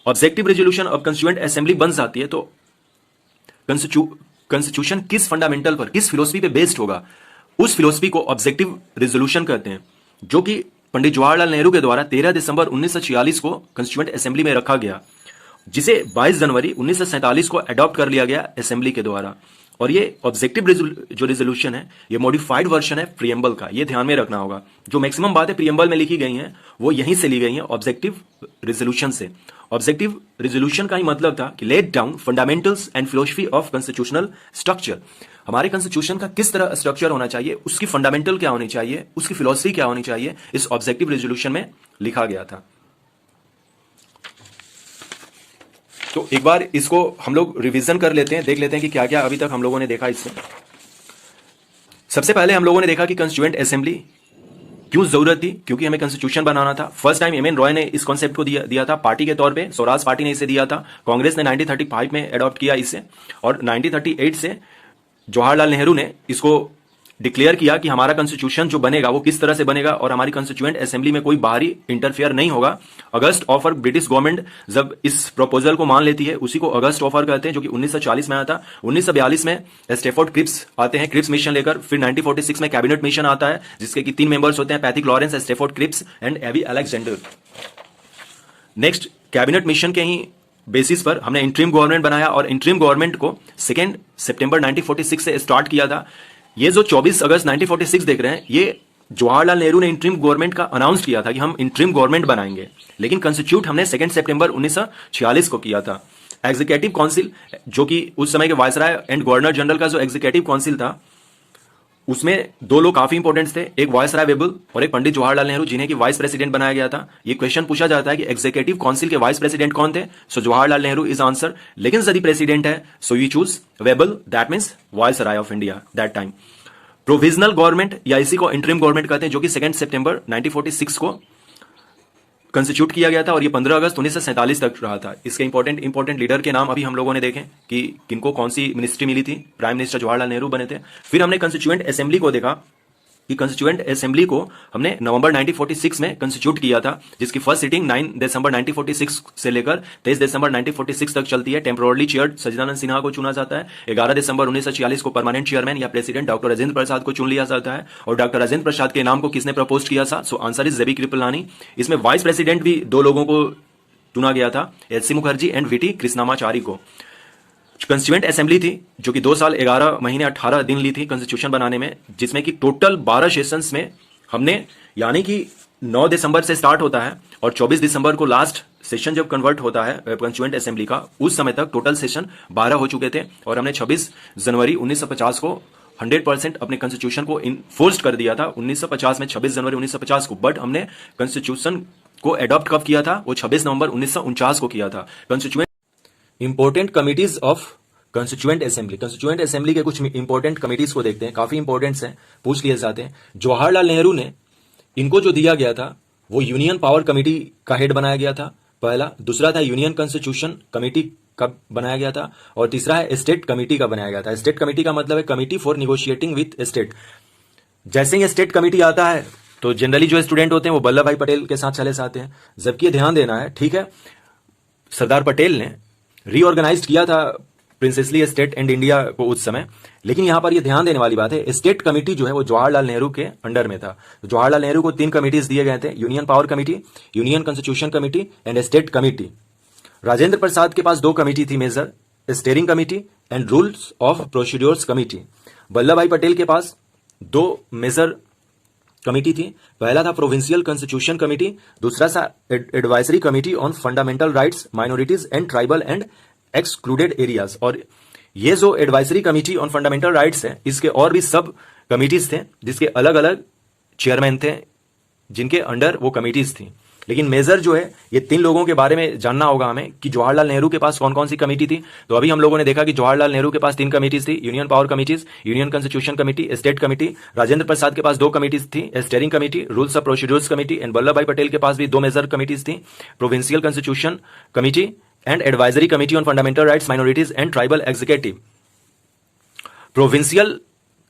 objective resolution अब कंस्टिट्यूएंट असेंबली बन जाती है तो कॉन्स्टिट्यूशन किस फंडामेंटल पर, किस फिलोसफी पे बेस्ड होगा, उस फिलोसफी को ऑब्जेक्टिव रेजोल्यूशन कहते हैं, जो कि पंडित जवाहरलाल नेहरू के द्वारा 13 दिसंबर 1946 को कंस्टिट्यूएंट असेंबली में रखा गया, जिसे 22 जनवरी 1947 को अडॉप्ट कर लिया गया असेंबली के द्वारा। और ये ऑब्जेक्टिव जो रेजोल्यूशन है ये मॉडिफाइड वर्जन है प्रियम्बल का, ये ध्यान में रखना होगा। जो मैक्सिमम बातें प्रियम्बल में लिखी गई हैं वो यहीं से ली गई हैं ऑब्जेक्टिव रेजोल्यूशन से। ऑब्जेक्टिव रेजोल्यूशन का ही मतलब था कि let down fundamentals and philosophy of constitutional structure, हमारे कॉन्स्टिट्यूशन का किस तरह स्ट्रक्चर होना चाहिए, उसकी फंडामेंटल क्या होनी चाहिए, उसकी फिलोसफी क्या होनी चाहिए, इस ऑब्जेक्टिव रेजोल्यूशन में लिखा गया था। तो एक बार इसको हम लोग रिवीजन कर लेते हैं, देख लेते हैं कि क्या क्या अभी तक हम लोगों ने देखा इससे। सबसे पहले हम लोगों ने देखा कि कंस्टिट्यूएंट असेंबली क्यों जरूरत थी, क्योंकि हमें कॉन्स्टिट्यूशन बनाना था। First time M N Roy ने इस कॉन्सेप्ट को दिया था पार्टी के तौर पे, स्वराज पार्टी ने इसे दिया था, कांग्रेस ने 1935 में अडॉप्ट किया इसे, और 1938 से जवाहरलाल नेहरू ने इसको डिक्लेयर किया कि हमारा कॉन्स्टिट्यूशन जो बनेगा वो किस तरह से बनेगा और हमारी कॉन्स्टिट्यूएंट असेंबली में कोई बाहरी इंटरफेयर नहीं होगा। अगस्त ऑफर ब्रिटिश गवर्नमेंट जब इस प्रपोजल को मान लेती है उसी को अगस्त ऑफर कहते हैं, जो कि 1940 में आया था। 1942 में स्टेफोर्ड क्रिप्स आते हैं क्रिप्स मिशन लेकर, फिर 1946 में कैबिनेट मिशन आता है जिसके कि 3 मेंबर्स होते हैं, Pethick Lawrence, Stafford Cripps and A V Alexander. Next cabinet mission के ही बेसिस पर हमने इंटरिम गवर्नमेंट बनाया और इंटरिम गवर्नमेंट को 2 सितंबर 1946 से स्टार्ट किया था। ये जो 24 अगस्त 1946 देख रहे हैं ये जवाहरलाल नेहरू ने इंटरिम गवर्नमेंट का अनाउंस किया था कि हम इंटरिम गवर्नमेंट बनाएंगे, लेकिन कॉन्स्टिट्यूट हमने 2 सितंबर 1946 को किया था। एग्जीक्यूटिव काउंसिल, जो कि उस समय के वायसराय एंड गवर्नर जनरल का जो एग्जीक्यूटिव काउंसिल था उसमें 2 लोग काफी इंपॉर्टेंट थे, एक वायसराय वेबल और एक पंडित जवाहरलाल नेहरू, जिन्हें कि वाइस प्रेसिडेंट बनाया गया था। ये क्वेश्चन पूछा जाता है कि एग्जीक्यूटिव काउंसिल के वाइस प्रेसिडेंट कौन थे, so Jawaharlal Nehru is answer, लेकिन यदि प्रेसिडेंट है so you choose Wavell, that means viceroy of India that time. Provisional government या इसी को इंटरिम गवर्नमेंट कहते हैं, जो कि 2 सितंबर 1946 को कंस्टिट्यूट किया गया था और ये 15 अगस्त 1947 तक रहा था। इसके इंपॉर्टेंट लीडर के नाम अभी हम लोगों ने देखे कि किनको कौन सी मिनिस्ट्री मिली थी। प्राइम मिनिस्टर जवाहरलाल नेहरू बने थे। फिर हमने कंस्टिट्यूएंट असेंबली को देखा कि कंस्टिट्यूएंट असेंबली को हमने नवंबर 1946 में कंस्टिट्यूट किया था, जिसकी फर्स्ट सिटिंग 9 दिसंबर 1946 से लेकर 23 दिसंबर 1946 तक चलती है। टेम्पोरली चेयर सच्चिदानंद सिन्हा को चुना जाता है। 11 दिसंबर 1946 को परमानेंट चेयरमैन या प्रेसिडेंट डॉक्टर राजेंद्र प्रसाद को चुन लिया जाता है। और डॉक्टर राजेंद्र प्रसाद के नाम को किसने प्रपोज किया था, सो आंसर इज जेबी कृपलानी। इसमें वाइस प्रेसिडेंट भी 2 लोगों को चुना गया था, एच.सी. मुखर्जी एंड वीटी कृष्णामाचारी को। कंस्टिट्यूएंट असेंबली थी जो कि 2 साल 11 महीने 18 दिन ली थी कॉन्स्टिट्यूशन बनाने में, जिसमें कि टोटल 12 सेशंस में हमने, यानी कि 9 दिसंबर से स्टार्ट होता है और 24 दिसंबर को लास्ट सेशन जब कन्वर्ट होता है कंस्टिट्यूएंट असेंबली का, उस समय तक टोटल सेशन 12 हो चुके थे और हमने 26 जनवरी 1950 को 100% अपने कॉन्स्टिट्यूशन को इन्फोर्स्ड कर दिया था। 1950 में 26 जनवरी 1950 को, बट हमने कॉन्स्टिट्यूशन को अडॉप्ट कब किया था, वो 26 नवंबर 1949 को किया था। Constituent important committees of constituent assembly के कुछ इंपॉर्टेंट कमिटीज को देखते हैं, काफी इंपॉर्टेंट हैं, पूछ लिए जाते हैं। जवाहरलाल नेहरू ने इनको जो दिया गया था वो यूनियन पावर कमेटी का हेड बनाया गया था पहला, दूसरा था यूनियन कॉन्स्टिट्यूशन कमेटी का बनाया गया था और तीसरा है स्टेट कमेटी का बनाया गया था। स्टेट कमेटी का मतलब है committee for negotiating with state. जैसे ही स्टेट कमेटी आता है तो जनरली जो स्टूडेंट होते हैं वो वल्लभ भाई पटेल के साथ चले जाते हैं, जबकि ध्यान देना है, ठीक है, सरदार पटेल ने रीऑर्गेनाइज किया था प्रिंसेसली स्टेट एंड इंडिया को उस समय, लेकिन यहां पर यह ध्यान देने वाली बात है, स्टेट कमेटी जो है वो जवाहरलाल नेहरू के अंडर में था। तो जवाहरलाल नेहरू को 3 कमिटीज दिए गए थे, union power committee, union constitution committee and state committee. Rajendra Prasad के पास 2 कमेटी थी major, steering committee and rules of procedures committee. Vallabh Bhai Patel के पास दो मेजर कमेटी थी। पहला था प्रोविंशियल कॉन्स्टिट्यूशन कमेटी, दूसरा था advisory committee on fundamental rights, minorities and tribal and excluded areas. और ये जो advisory committee on fundamental rights है, इसके और भी सब कमिटीज थे जिसके अलग अलग चेयरमैन थे, जिनके अंडर वो कमिटीज थी। लेकिन मेजर जो है, ये तीन लोगों के बारे में जानना होगा हमें कि जवाहरलाल नेहरू के पास कौन कौन सी कमेटी थी। तो अभी हम लोगों ने देखा कि जवाहरलाल नेहरू के पास तीन कमिटीज थी, union power committees, union constitution committee, state committee. Rajendra Prasad के पास दो कमिटीज थी, steering committee, rules of procedures committee. And Vallabh Bhai Patel के पास भी दो मेजर कमिटीज थी, provincial constitution committee and advisory committee on fundamental rights, minorities and tribal executive. Provincial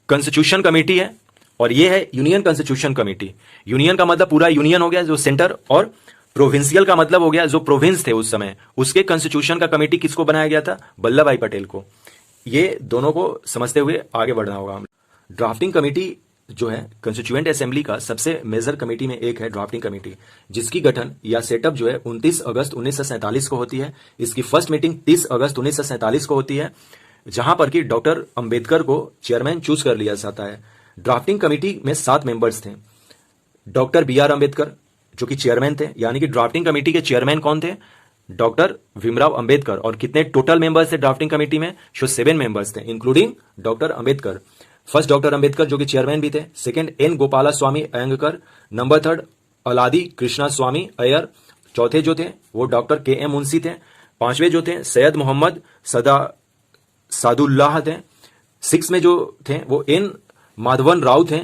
constitution committee है और ये है यूनियन कॉन्स्टिट्यूशन कमेटी। यूनियन का मतलब पूरा यूनियन हो गया जो सेंटर, और प्रोविंशियल का मतलब हो गया जो प्रोविंस थे उस समय, उसके कॉन्स्टिट्यूशन का कमेटी किसको बनाया गया था? वल्लभ भाई पटेल को। ये दोनों को समझते हुए आगे बढ़ना होगा हम। ड्राफ्टिंग कमेटी जो है कॉन्स्टिट्यूएंट असेंबली का सबसे मेजर कमेटी में एक है ड्राफ्टिंग कमेटी, जिसकी गठन या सेटअप जो है 29 अगस्त 1947 को होती है। इसकी फर्स्ट मीटिंग 30 अगस्त 1947 को होती है, जहां पर कि डॉक्टर अंबेडकर को चेयरमैन चूज कर लिया जाता है। ड्राफ्टिंग कमेटी में 7 मेंबर्स थे। डॉक्टर बी आर अंबेडकर जो कि चेयरमैन थे, यानी कि ड्राफ्टिंग कमेटी के चेयरमैन कौन थे? डॉक्टर भीमराव अंबेडकर। और कितने टोटल मेंबर्स थे ड्राफ्टिंग कमेटी में? 7 मेंबर्स थे, including doctor Ambedkar. First doctor Ambedkar जो कि चेयरमैन भी थे, सेकंड एन गोपाला स्वामी अयंगकर, नंबर थर्ड अलादी कृष्णा स्वामी अय्यर, चौथे जो थे वो डॉक्टर के एम मुंशी थे, पांचवें जो थे सैयद मोहम्मद सादुल्लाह थे, 6 में जो थे वो एन माधवन राव थे,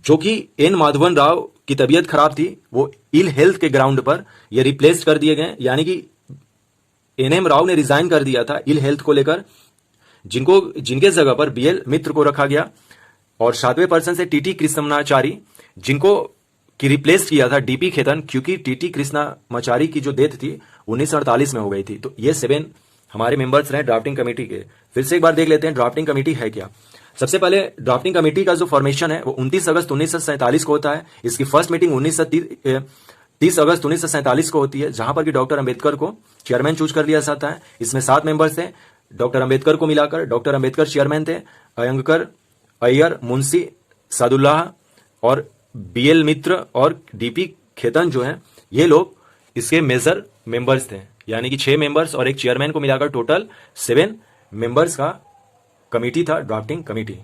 जो कि एन माधवन राव की तबीयत खराब थी, वो इल हेल्थ के ग्राउंड पर ये रिप्लेस कर दिए गए, यानी कि एन एम राव ने रिजाइन कर दिया था इल हेल्थ को लेकर, जिनके जगह पर बीएल मित्र को रखा गया। और 7वें पर्सन से टीटी कृष्णमाचारी, जिनको की रिप्लेस किया था डीपी खेतन, क्योंकि टीटी कृष्णमाचारी की जो डेथ थी 1948 में हो गई थी। तो ये 7 हमारे मेंबर्स रहे ड्राफ्टिंग कमेटी के। फिर से एक बार देख लेते हैं ड्राफ्टिंग कमेटी है क्या। सबसे पहले ड्राफ्टिंग कमेटी का जो फॉर्मेशन है वो 29 अगस्त 1947 को होता है। इसकी फर्स्ट मीटिंग 30 अगस्त 1947 को होती है, जहां पर कि डॉक्टर अंबेडकर को चेयरमैन चूज कर लिया जाता है। इसमें 7 मेंबर्स थे, डॉक्टर अंबेडकर को मिलाकर। डॉक्टर अंबेडकर चेयरमैन थे, अयंगकर, अय्यर, मुंशी, सादुल्लाह और बीएल मित्र और डीपी खेतन जो है, ये लोग इसके मेजर मेंबर्स थे। यानी कि 6 मेंबर्स और एक चेयरमैन को मिलाकर टोटल 7 मेंबर्स का कमेटी था ड्राफ्टिंग कमेटी।